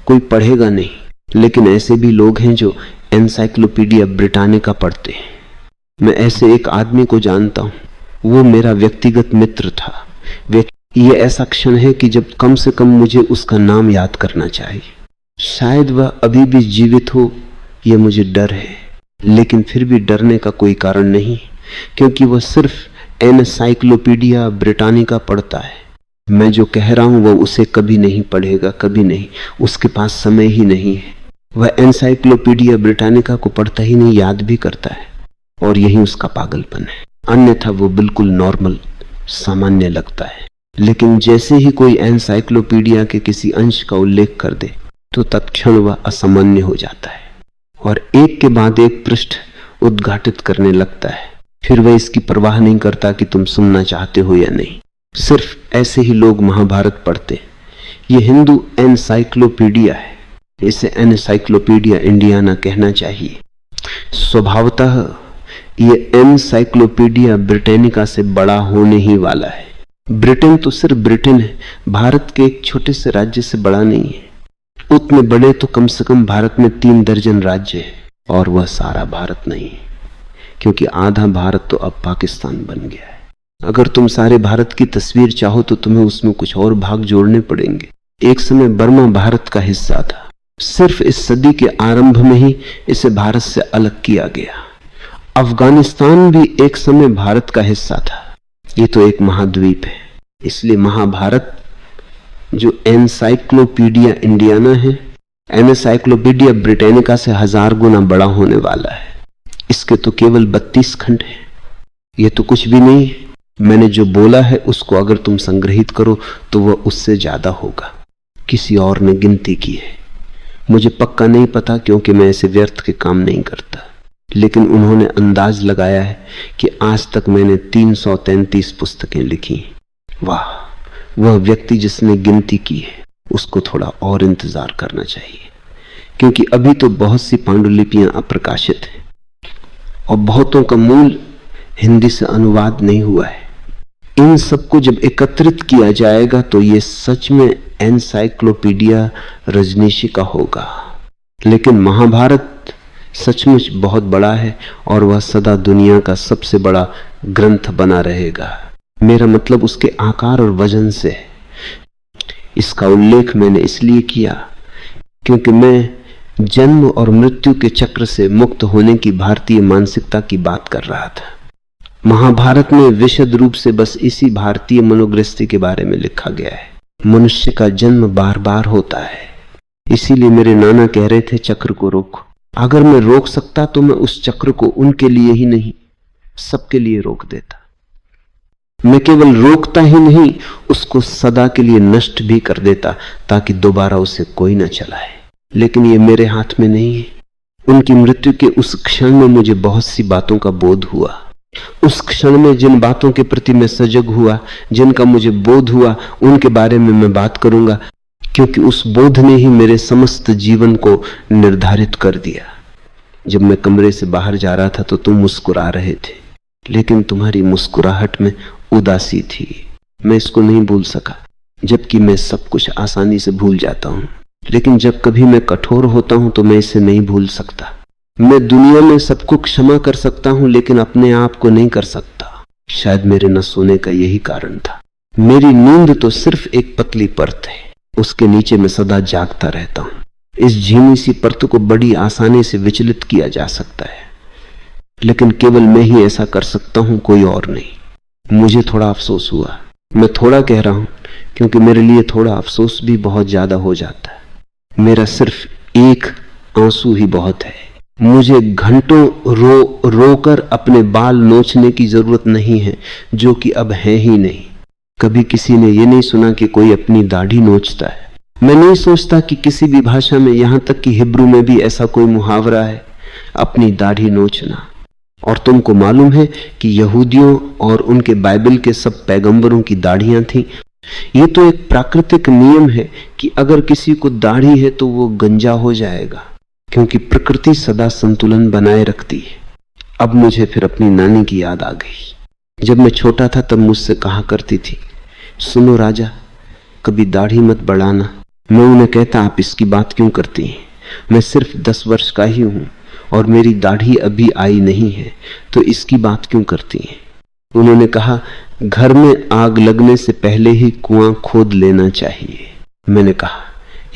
कोई पढ़ेगा नहीं, लेकिन ऐसे भी लोग हैं जो एनसाइक्लोपीडिया ब्रिटानिका पढ़ते हैं। मैं ऐसे एक आदमी को जानता हूं, वो मेरा व्यक्तिगत मित्र था। ये ऐसा क्षण है कि जब कम से कम मुझे उसका नाम याद करना चाहिए। शायद वह अभी भी जीवित हो, यह मुझे डर है, लेकिन फिर भी डरने का कोई कारण नहीं, क्योंकि वह सिर्फ एनसाइक्लोपीडिया ब्रिटानिका पढ़ता है। मैं जो कह रहा हूं वह उसे कभी नहीं पढ़ेगा, कभी नहीं, उसके पास समय ही नहीं है। वह एनसाइक्लोपीडिया ब्रिटानिका को पढ़ता ही नहीं, याद भी करता है, और यही उसका पागलपन है। अन्यथा वो बिल्कुल नॉर्मल, सामान्य लगता है। लेकिन जैसे ही कोई एनसाइक्लोपीडिया के किसी अंश का उल्लेख कर दे तो तत्क्षण वह असामान्य हो जाता है और एक के बाद एक पृष्ठ उद्घाटित करने लगता है। फिर वह इसकी परवाह नहीं करता कि तुम सुनना चाहते हो या नहीं। सिर्फ ऐसे ही लोग महाभारत पढ़ते। ये हिंदू एनसाइक्लोपीडिया है, इसे एनसाइक्लोपीडिया इंडियाना कहना चाहिए। स्वभावतः ये एनसाइक्लोपीडिया ब्रिटानिका से बड़ा होने ही वाला है। ब्रिटेन तो सिर्फ ब्रिटेन है, भारत के एक छोटे से राज्य से बड़ा नहीं है। उतने बड़े तो कम से कम भारत में 3 दर्जन राज्य है, और वह सारा भारत नहीं है, क्योंकि आधा भारत तो अब पाकिस्तान बन गया है। अगर तुम सारे भारत की तस्वीर चाहो तो तुम्हें उसमें कुछ और भाग जोड़ने पड़ेंगे। एक समय बर्मा भारत का हिस्सा था, सिर्फ इस सदी के आरंभ में ही इसे भारत से अलग किया गया। अफगानिस्तान भी एक समय भारत का हिस्सा था। ये तो एक महाद्वीप है, इसलिए महाभारत जो एनसाइक्लोपीडिया इंडियाना है, एनसाइक्लोपीडिया ब्रिटानिका से 1000 गुना बड़ा होने वाला है। इसके तो केवल 32 खंड है। ये तो कुछ भी नहीं है। मैंने जो बोला है उसको अगर तुम संग्रहित करो तो वह उससे ज्यादा होगा। किसी और ने गिनती की है, मुझे पक्का नहीं पता, क्योंकि मैं ऐसे व्यर्थ के काम नहीं करता, लेकिन उन्होंने अंदाज लगाया है कि आज तक मैंने 333 पुस्तकें लिखी। वाह, वह व्यक्ति जिसने गिनती की है उसको थोड़ा और इंतजार करना चाहिए, क्योंकि अभी तो बहुत सी पांडुलिपियां अप्रकाशित हैं और बहुतों का मूल हिंदी से अनुवाद नहीं हुआ है। इन सबको जब एकत्रित किया जाएगा तो ये सच में एनसाइक्लोपीडिया रजनीशी का होगा। लेकिन महाभारत सचमुच बहुत बड़ा है और वह सदा दुनिया का सबसे बड़ा ग्रंथ बना रहेगा। मेरा मतलब उसके आकार और वजन से है। इसका उल्लेख मैंने इसलिए किया क्योंकि मैं जन्म और मृत्यु के चक्र से मुक्त होने की भारतीय मानसिकता की बात कर रहा था। महाभारत में विशद रूप से बस इसी भारतीय मनोगृष्टि के बारे में लिखा गया है। मनुष्य का जन्म बार बार होता है, इसीलिए मेरे नाना कह रहे थे चक्र को रोको। अगर मैं रोक सकता तो मैं उस चक्र को उनके लिए ही नहीं सबके लिए रोक देता। मैं केवल रोकता ही नहीं, उसको सदा के लिए नष्ट भी कर देता ताकि दोबारा उसे कोई न चलाए। लेकिन ये मेरे हाथ में नहीं है। उनकी मृत्यु के उस क्षण में मुझे बहुत सी बातों का बोध हुआ। उस क्षण में जिन बातों के प्रति मैं सजग हुआ, जिनका मुझे बोध हुआ, उनके बारे में मैं बात करूंगा, क्योंकि उस बोध ने ही मेरे समस्त जीवन को निर्धारित कर दिया। जब मैं कमरे से बाहर जा रहा था तो तुम मुस्कुरा रहे थे, लेकिन तुम्हारी मुस्कुराहट में उदासी थी। मैं इसको नहीं भूल सका, जबकि मैं सब कुछ आसानी से भूल जाता हूं। लेकिन जब कभी मैं कठोर होता हूं तो मैं इसे नहीं भूल सकता। मैं दुनिया में सबको क्षमा कर सकता हूं, लेकिन अपने आप को नहीं कर सकता। शायद मेरे न सोने का यही कारण था। मेरी नींद तो सिर्फ एक पतली परत है, उसके नीचे मैं सदा जागता रहता हूं। इस झीमी सी परत को बड़ी आसानी से विचलित किया जा सकता है, लेकिन केवल मैं ही ऐसा कर सकता हूं, कोई और नहीं। मुझे थोड़ा अफसोस हुआ। मैं थोड़ा कह रहा हूं क्योंकि मेरे लिए थोड़ा अफसोस भी बहुत ज्यादा हो जाता है। मेरा सिर्फ एक आंसू ही बहुत है। मुझे घंटों रो कर अपने बाल नोचने की जरूरत नहीं है, जो कि अब है ही नहीं। कभी किसी ने यह नहीं सुना कि कोई अपनी दाढ़ी नोचता है। मैं नहीं सोचता कि किसी भी भाषा में, यहां तक कि हिब्रू में भी ऐसा कोई मुहावरा है, अपनी दाढ़ी नोचना। और तुमको मालूम है कि यहूदियों और उनके बाइबल के सब पैगंबरों की दाढ़ियां थी। ये तो एक प्राकृतिक नियम है कि अगर किसी को दाढ़ी है तो वो गंजा हो जाएगा, क्योंकि प्रकृति सदा संतुलन बनाए रखती है। अब मुझे फिर अपनी नानी की याद आ गई। जब मैं छोटा था तब मुझसे कहा करती थी, सुनो राजा, कभी दाढ़ी मत बढ़ाना। मैं उन्हें कहता, आप इसकी बात क्यों करती हैं? मैं सिर्फ 10 वर्ष का ही हूं और मेरी दाढ़ी अभी आई नहीं है, तो इसकी बात क्यों करती हैं? उन्होंने कहा, घर में आग लगने से पहले ही कुआं खोद लेना चाहिए। मैंने कहा,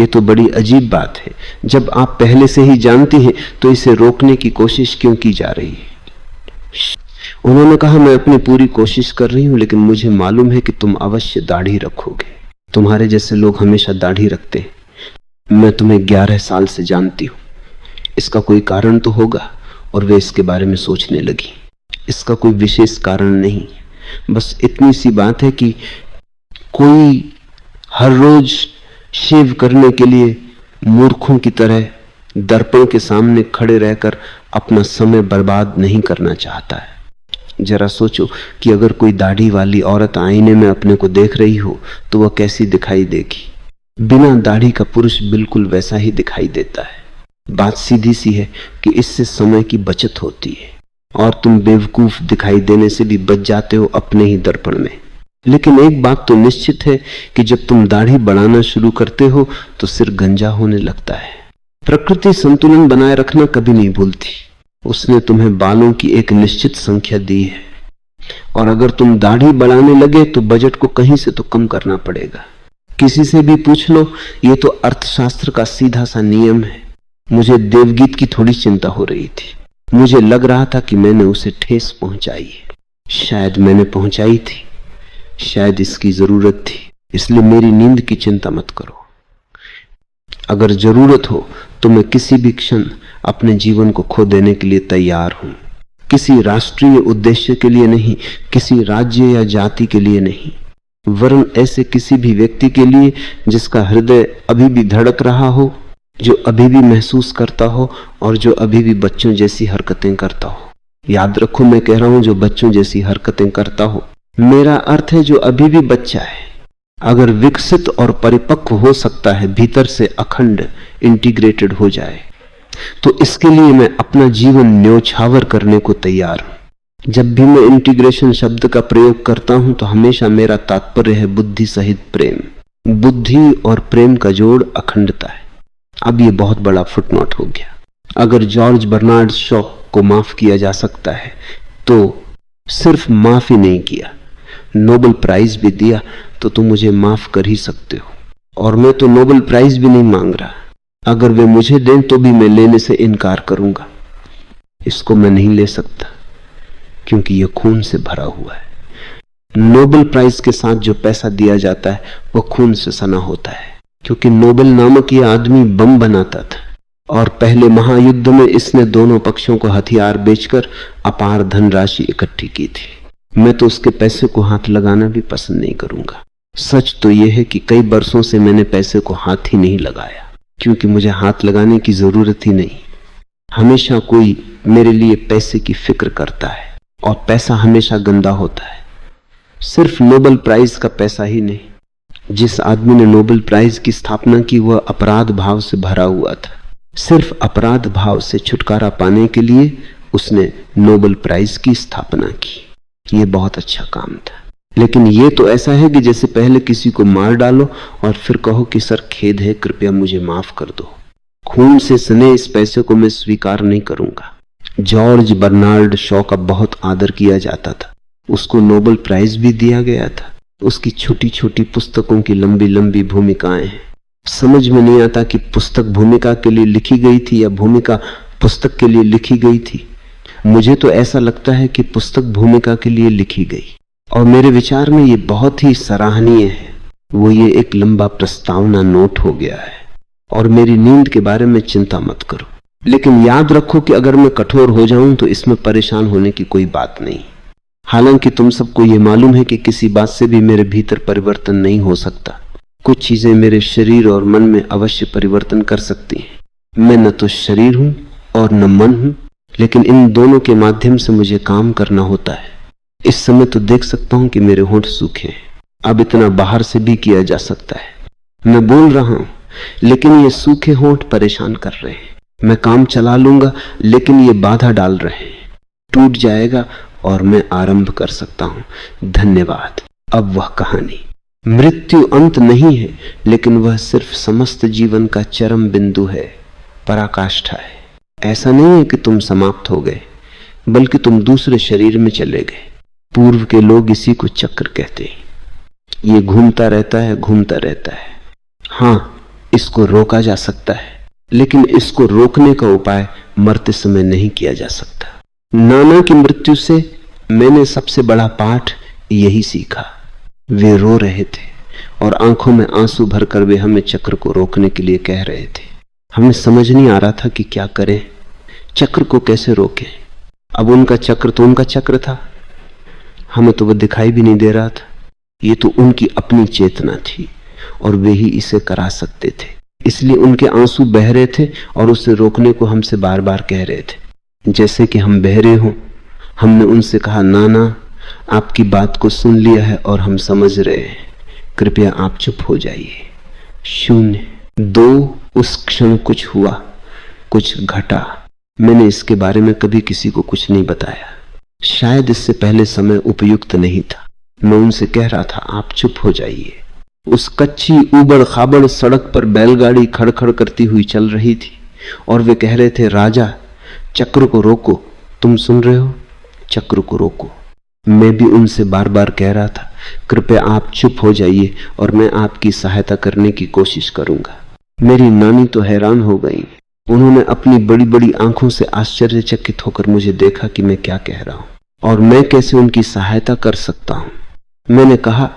ये तो बड़ी अजीब बात है। जब आप पहले से ही जानती हैं तो इसे रोकने की कोशिश क्यों की जा रही है? उन्होंने कहा, मैं अपनी पूरी कोशिश कर रही हूं, लेकिन मुझे मालूम है कि तुम अवश्य दाढ़ी रखोगे। तुम्हारे जैसे लोग हमेशा दाढ़ी रखते हैं। मैं तुम्हें 11 साल से जानती हूं। इसका कोई कारण तो होगा। और वे इसके बारे में सोचने लगी। इसका कोई विशेष कारण नहीं, बस इतनी सी बात है कि कोई हर रोज शेव करने के लिए मूर्खों की तरह दर्पण के सामने खड़े रहकर अपना समय बर्बाद नहीं करना चाहता है। जरा सोचो कि अगर कोई दाढ़ी वाली औरत आईने में अपने को देख रही हो तो वह कैसी दिखाई देगी। बिना दाढ़ी का पुरुष बिल्कुल वैसा ही दिखाई देता है। बात सीधी सी है कि इससे समय की बचत होती है और तुम बेवकूफ दिखाई देने से भी बच जाते हो अपने ही दर्पण में। लेकिन एक बात तो निश्चित है कि जब तुम दाढ़ी बढ़ाना शुरू करते हो तो सिर गंजा होने लगता है। प्रकृति संतुलन बनाए रखना कभी नहीं भूलती। उसने तुम्हें बालों की एक निश्चित संख्या दी है, और अगर तुम दाढ़ी बढ़ाने लगे तो बजट को कहीं से तो कम करना पड़ेगा। किसी से भी पूछ लो, ये तो अर्थशास्त्र का सीधा सा नियम है। मुझे देवगीत की थोड़ी चिंता हो रही थी। मुझे लग रहा था कि मैंने उसे ठेस पहुंचाई है। शायद मैंने पहुंचाई थी, शायद इसकी जरूरत थी। इसलिए मेरी नींद की चिंता मत करो। अगर जरूरत हो तो मैं किसी भी क्षण अपने जीवन को खो देने के लिए तैयार हूं। किसी राष्ट्रीय उद्देश्य के लिए नहीं, किसी राज्य या जाति के लिए नहीं, वरन ऐसे किसी भी व्यक्ति के लिए जिसका हृदय अभी भी धड़क रहा हो, जो अभी भी महसूस करता हो और जो अभी भी बच्चों जैसी हरकतें करता हो। याद रखो, मैं कह रहा हूं जो बच्चों जैसी हरकतें करता हो। मेरा अर्थ है जो अभी भी बच्चा है, अगर विकसित और परिपक्व हो सकता है, भीतर से अखंड इंटीग्रेटेड हो जाए, तो इसके लिए मैं अपना जीवन न्योछावर करने को तैयार हूं। जब भी मैं इंटीग्रेशन शब्द का प्रयोग करता हूं तो हमेशा मेरा तात्पर्य है बुद्धि सहित प्रेम। बुद्धि और प्रेम का जोड़ अखंडता है। अब ये बहुत बड़ा फुटनोट हो गया। अगर जॉर्ज बर्नार्ड शॉ को माफ किया जा सकता है तो सिर्फ माफ ही नहीं किया, नोबेल प्राइज भी दिया तो तुम मुझे माफ कर ही सकते हो। और मैं तो नोबेल प्राइज भी नहीं मांग रहा। अगर वे मुझे दें तो भी मैं लेने से इनकार करूंगा। इसको मैं नहीं ले सकता क्योंकि यह खून से भरा हुआ है। नोबेल प्राइज के साथ जो पैसा दिया जाता है वो खून से सना होता है, क्योंकि नोबेल नामक यह आदमी बम बनाता था और पहले महायुद्ध में इसने दोनों पक्षों को हथियार बेचकर अपार धनराशि इकट्ठी की थी। मैं तो उसके पैसे को हाथ लगाना भी पसंद नहीं करूंगा। सच तो यह है कि कई बरसों से मैंने पैसे को हाथ ही नहीं लगाया, क्योंकि मुझे हाथ लगाने की जरूरत ही नहीं। हमेशा कोई मेरे लिए पैसे की फिक्र करता है और पैसा हमेशा गंदा होता है। सिर्फ नोबेल प्राइज का पैसा ही नहीं, जिस आदमी ने नोबेल प्राइज की स्थापना की वह अपराध भाव से भरा हुआ था। सिर्फ अपराध भाव से छुटकारा पाने के लिए उसने नोबेल प्राइज की स्थापना की। यह बहुत अच्छा काम था। लेकिन यह तो ऐसा है कि जैसे पहले किसी को मार डालो और फिर कहो कि सर खेद है, कृपया मुझे माफ कर दो। खून से सने इस पैसे को मैं स्वीकार नहीं करूंगा। जॉर्ज बर्नार्ड शॉ का बहुत आदर किया जाता था। उसको नोबेल प्राइज भी दिया गया था। उसकी छोटी छोटी पुस्तकों की लंबी लंबी भूमिकाएं हैं। समझ में नहीं आता कि पुस्तक भूमिका के लिए लिखी गई थी या भूमिका पुस्तक के लिए लिखी गई थी। मुझे तो ऐसा लगता है कि पुस्तक भूमिका के लिए लिखी गई, और मेरे विचार में ये बहुत ही सराहनीय है। वो ये एक लंबा प्रस्तावना नोट हो गया है। और मेरी नींद के बारे में चिंता मत करो, लेकिन याद रखो कि अगर मैं कठोर हो जाऊं तो इसमें परेशान होने की कोई बात नहीं। हालांकि तुम सबको ये मालूम है कि किसी बात से भी मेरे भीतर परिवर्तन नहीं हो सकता। कुछ चीजें मेरे शरीर और मन में अवश्य परिवर्तन कर सकती हैं। मैं न तो शरीर हूं और न मन हूं, लेकिन इन दोनों के माध्यम से मुझे काम करना होता है। इस समय तो देख सकता हूं कि मेरे होंठ सूखे हैं। अब इतना बाहर से भी किया जा सकता है। मैं बोल रहा हूं, लेकिन ये सूखे होंठ परेशान कर रहे हैं। मैं काम चला लूंगा, लेकिन ये बाधा डाल रहे हैं। टूट जाएगा और मैं आरंभ कर सकता हूं। धन्यवाद। अब वह कहानी, मृत्यु अंत नहीं है, लेकिन वह सिर्फ समस्त जीवन का चरम बिंदु है, पराकाष्ठा है। ऐसा नहीं है कि तुम समाप्त हो गए, बल्कि तुम दूसरे शरीर में चले गए। पूर्व के लोग इसी को चक्र कहते हैं। ये घूमता रहता है, घूमता रहता है। हाँ, इसको रोका जा सकता है, लेकिन इसको रोकने का उपाय मरते समय नहीं किया जा सकता। नाना की मृत्यु से मैंने सबसे बड़ा पाठ यही सीखा। वे रो रहे थे और आंखों में आंसू भरकर वे हमें चक्र को रोकने के लिए कह रहे थे। हमें समझ नहीं आ रहा था कि क्या करें, चक्र को कैसे रोकें। अब उनका चक्र तो उनका चक्र था, हमें तो वह दिखाई भी नहीं दे रहा था। ये तो उनकी अपनी चेतना थी और वे ही इसे करा सकते थे। इसलिए उनके आंसू बह रहे थे और उसे रोकने को हमसे बार बार कह रहे थे, जैसे कि हम बहरे हों। हमने उनसे कहा, नाना आपकी बात को सुन लिया है और हम समझ रहे हैं, कृपया आप चुप हो जाइए। 0, 2 उस क्षण कुछ हुआ, कुछ घटा। मैंने इसके बारे में कभी किसी को कुछ नहीं बताया। शायद इससे पहले समय उपयुक्त नहीं था। मैं उनसे कह रहा था, आप चुप हो जाइए। उस कच्ची ऊबड़ खाबड़ सड़क पर बैलगाड़ी खड़खड़ करती हुई चल रही थी और वे कह रहे थे, राजा चक्र को रोको। तुम सुन रहे हो? चक्र को रोको। मैं भी उनसे बार बार कह रहा था, कृपया आप चुप हो जाइए और मैं आपकी सहायता करने की कोशिश करूंगा। मेरी नानी तो हैरान हो गई। उन्होंने अपनी बड़ी बड़ी आंखों से आश्चर्यचकित होकर मुझे देखा कि मैं क्या कह रहा हूं और मैं कैसे उनकी सहायता कर सकता हूं। मैंने कहा,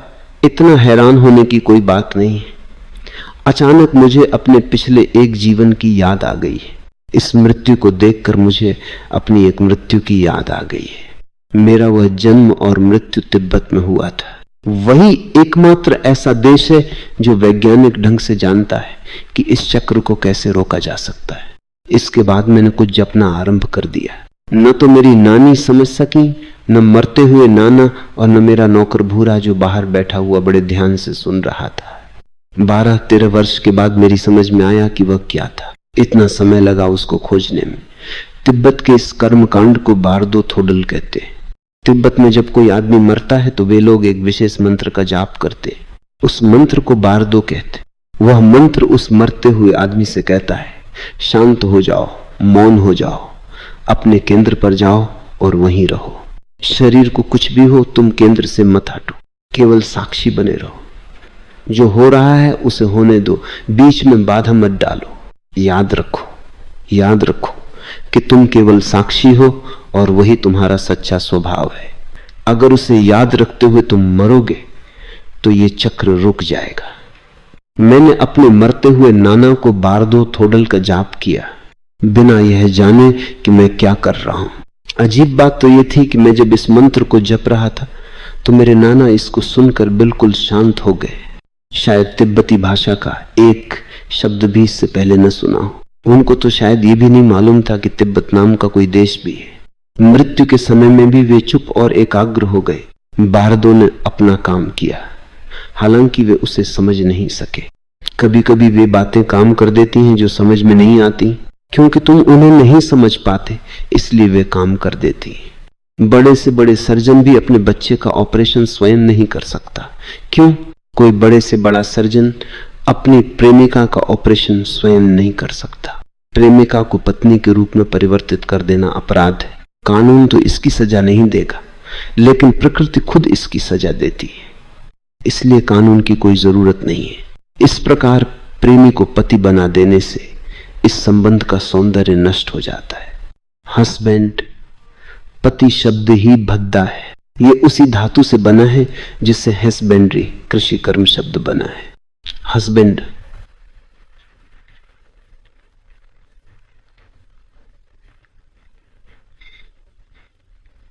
इतना हैरान होने की कोई बात नहीं है। अचानक मुझे अपने पिछले एक जीवन की याद आ गई है। इस मृत्यु को देखकर मुझे अपनी एक मृत्यु की याद आ गई है। मेरा वह जन्म और मृत्यु तिब्बत में हुआ था। वही एकमात्र ऐसा देश है जो वैज्ञानिक ढंग से जानता है कि इस चक्र को कैसे रोका जा सकता है। इसके बाद मैंने कुछ जपना आरंभ कर दिया। न तो मेरी नानी समझ सकी, न मरते हुए नाना, और न मेरा नौकर भूरा जो बाहर बैठा हुआ बड़े ध्यान से सुन रहा था। 12-13 वर्ष के बाद मेरी समझ में आया कि वह क्या था। इतना समय लगा उसको खोजने में। तिब्बत के इस कर्मकांड को बारदो थोडल कहते हैं। तिब्बत में जब कोई आदमी मरता है तो वे लोग एक विशेष मंत्र का जाप करते। उस मंत्र को बारदो कहते। वह मंत्र उस मरते हुए आदमी से कहता है, शांत हो जाओ, मौन हो जाओ, अपने केंद्र पर जाओ और वहीं रहो। शरीर को कुछ भी हो, तुम केंद्र से मत हटो, केवल साक्षी बने रहो। जो हो रहा है उसे होने दो, बीच में बाधा मत डालो। याद रखो कि तुम केवल साक्षी हो और वही तुम्हारा सच्चा स्वभाव है। अगर उसे याद रखते हुए तुम मरोगे तो ये चक्र रुक जाएगा। मैंने अपने मरते हुए नाना को बारदो थोडल का जाप किया, बिना यह जाने कि मैं क्या कर रहा हूं। अजीब बात तो यह थी कि मैं जब इस मंत्र को जप रहा था तो मेरे नाना इसको सुनकर बिल्कुल शांत हो गए। शायद तिब्बती भाषा का एक शब्द भी इससे पहले न सुना हो। उनको तो शायद ये भी नहीं मालूम था कि तिब्बत नाम का कोई देश भी है। मृत्यु के समय में भी वे चुप और एकाग्र हो गए। बारदो ने अपना काम किया, हालांकि वे उसे समझ नहीं सके। कभी कभी वे बातें काम कर देती हैं जो समझ में नहीं आती, क्योंकि तुम उन्हें नहीं समझ पाते, इसलिए वे काम कर देती। बड़े से बड़े सर्जन भी अपने बच्चे का ऑपरेशन स्वयं नहीं कर सकता। क्यों? कोई बड़े से बड़ा सर्जन अपनी प्रेमिका का ऑपरेशन स्वयं नहीं कर सकता। प्रेमिका को पत्नी के रूप में परिवर्तित कर देना अपराध है। कानून तो इसकी सजा नहीं देगा, लेकिन प्रकृति खुद इसकी सजा देती है, इसलिए कानून की कोई जरूरत नहीं है। इस प्रकार प्रेमी को पति बना देने से इस संबंध का सौंदर्य नष्ट हो जाता है। हस्बैंड, पति शब्द ही भद्दा है। ये उसी धातु से बना है जिससे हस्बेंड्री, कृषि कर्म शब्द बना है। हस्बैंड,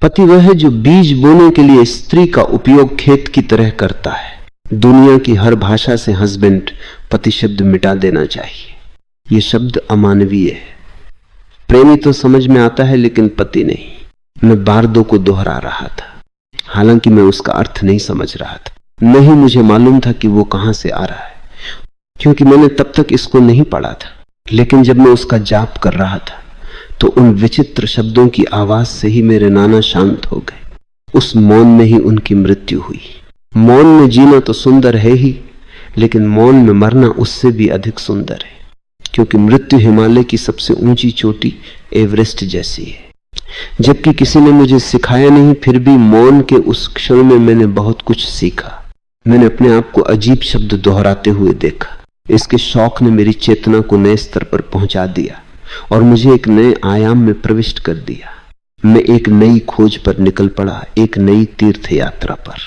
पति वह है जो बीज बोने के लिए स्त्री का उपयोग खेत की तरह करता है। दुनिया की हर भाषा से हस्बैंड, पति शब्द मिटा देना चाहिए। यह शब्द अमानवीय है। प्रेमी तो समझ में आता है, लेकिन पति नहीं। मैं बारदो को दोहरा रहा था, हालांकि मैं उसका अर्थ नहीं समझ रहा था। नहीं मुझे मालूम था कि वो कहां से आ रहा है, क्योंकि मैंने तब तक इसको नहीं पढ़ा था। लेकिन जब मैं उसका जाप कर रहा था तो उन विचित्र शब्दों की आवाज से ही मेरे नाना शांत हो गए। उस मौन में ही उनकी मृत्यु हुई। मौन में जीना तो सुंदर है ही, लेकिन मौन में मरना उससे भी अधिक सुंदर है, क्योंकि मृत्यु हिमालय की सबसे ऊंची चोटी एवरेस्ट जैसी है। जबकि किसी ने मुझे सिखाया नहीं, फिर भी मौन के उस क्षण में मैंने बहुत कुछ सीखा। मैंने अपने आप को अजीब शब्द दोहराते हुए देखा। इसके शौक ने मेरी चेतना को नए स्तर पर पहुंचा दिया और मुझे एक नए आयाम में प्रविष्ट कर दिया। मैं एक नई खोज पर निकल पड़ा, एक नई तीर्थ यात्रा पर।